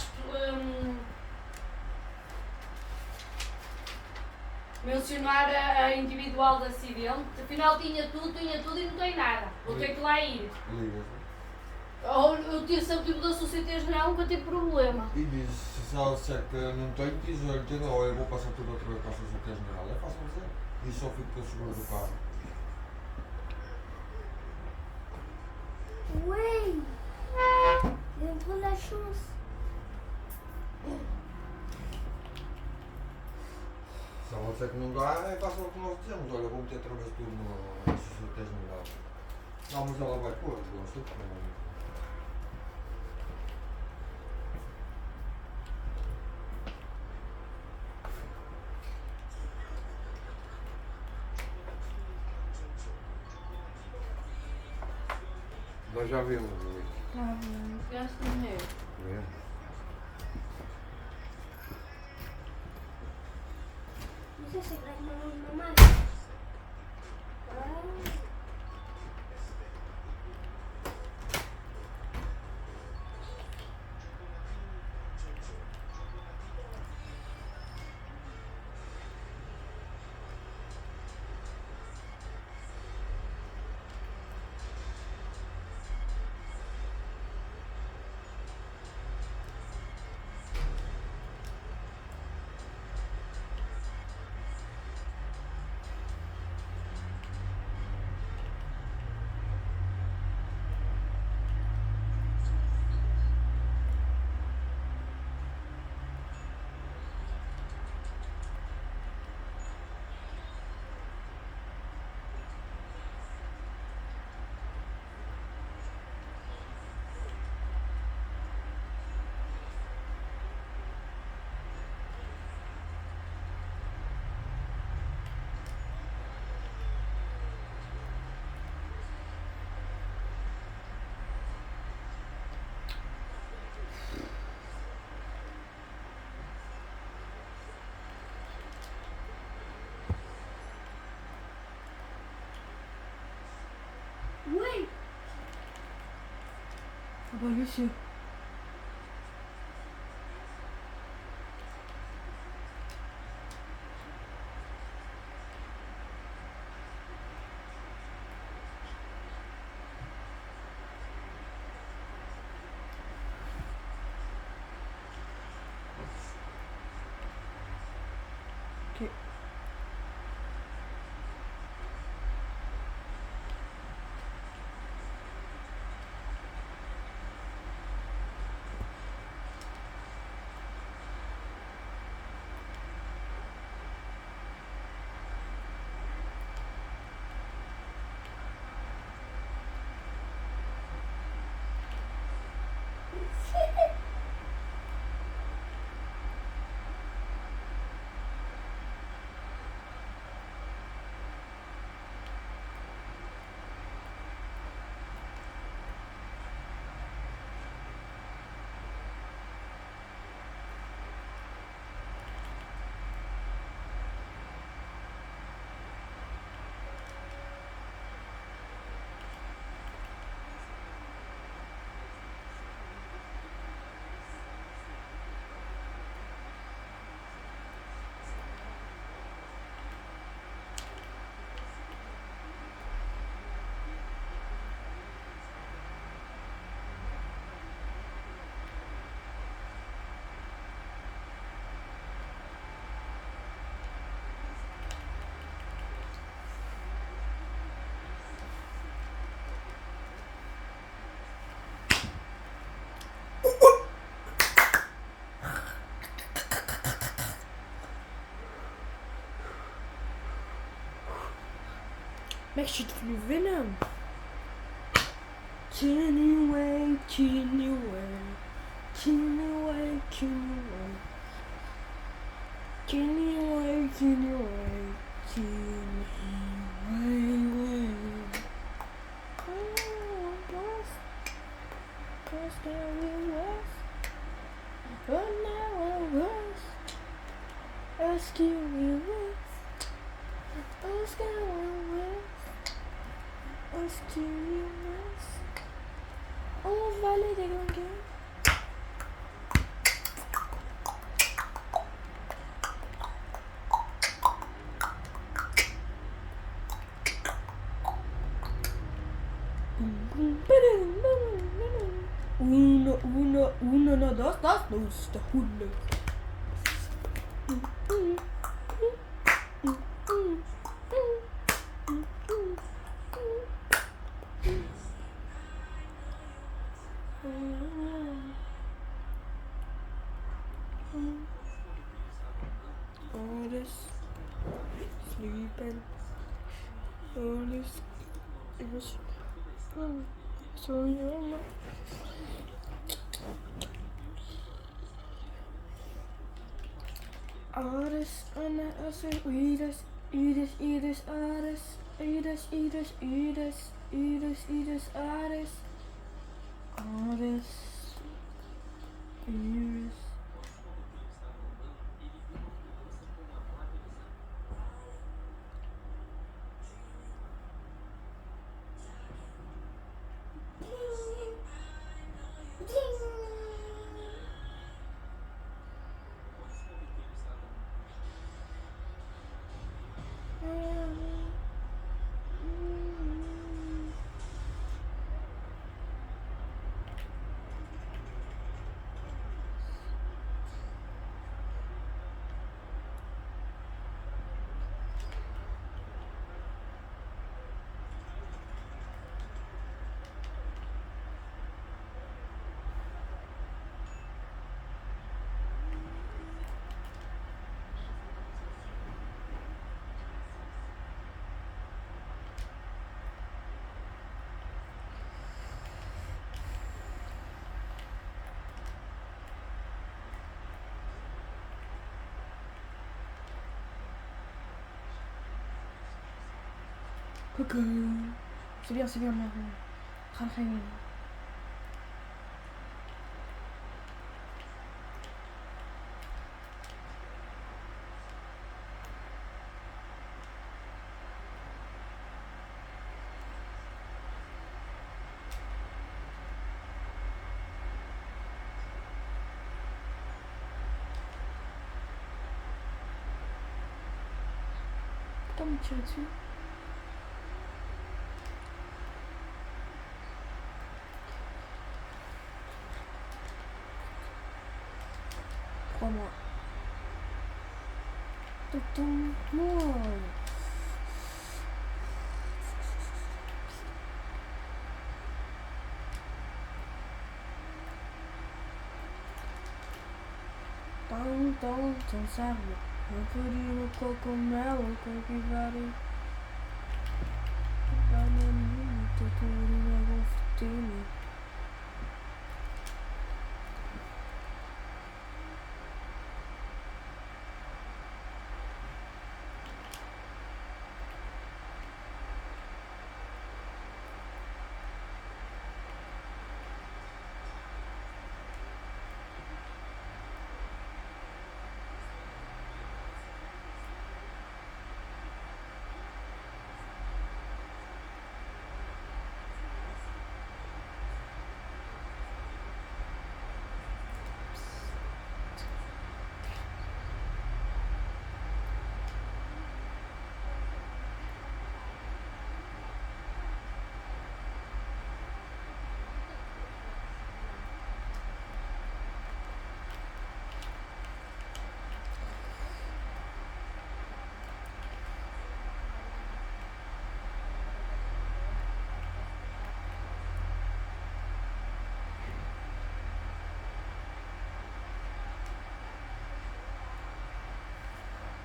mencionar a individual de acidente. Afinal, tinha tudo e não tem nada. Vou ter que lá ir. Liga-se. Ou eu tinha sempre tipo da Sociedade General, nunca tive problema. E diz, se ela disser que não tem, diz, olha, ou eu vou passar tudo outra vez para a Sociedade General. É fácil dizer. E só fico com o seguro do carro. Ouais. Il a trop la chance. Se ela disser que não dá, é fácil o que nós dizemos. Olha, vou meter outra vez tudo na Sociedade General. Não, mas ela vai pôr, eu sei que não. Nós já vimos, Luís. Gasto dinheiro. Não sei se vai mamãe. pas Lucie. Ok. Mec, je suis devenu Venom. Can you wait, can you wait, can you wait, can you wait, can you wait, can you wait, can you wait. Oh, cause there we was, but now I was, asking you was, asking you was. Mysterious. On va les déglinguer. Uno, dos, uno. All this sleeping, all this is so young. All this and I say eat this, all this, all this, all this, eat. Coucou. C'est bien, merde. Très bien. pas me tirer dessus. Crois-moi. Tonton-moi. Dans ton cerveau, un peu du cocomelo, capivare. Bananini, tutto di nuovo fustini.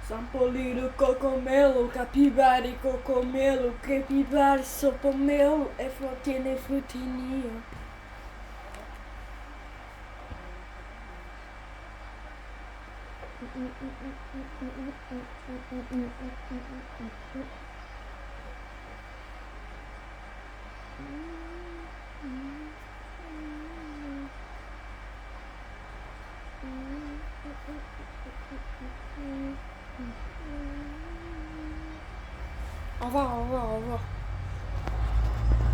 Sampolino, cocomelo, capibari, cocomelo, capibari, sopomelo, e frutine, frutinio. Au revoir, au revoir, au revoir.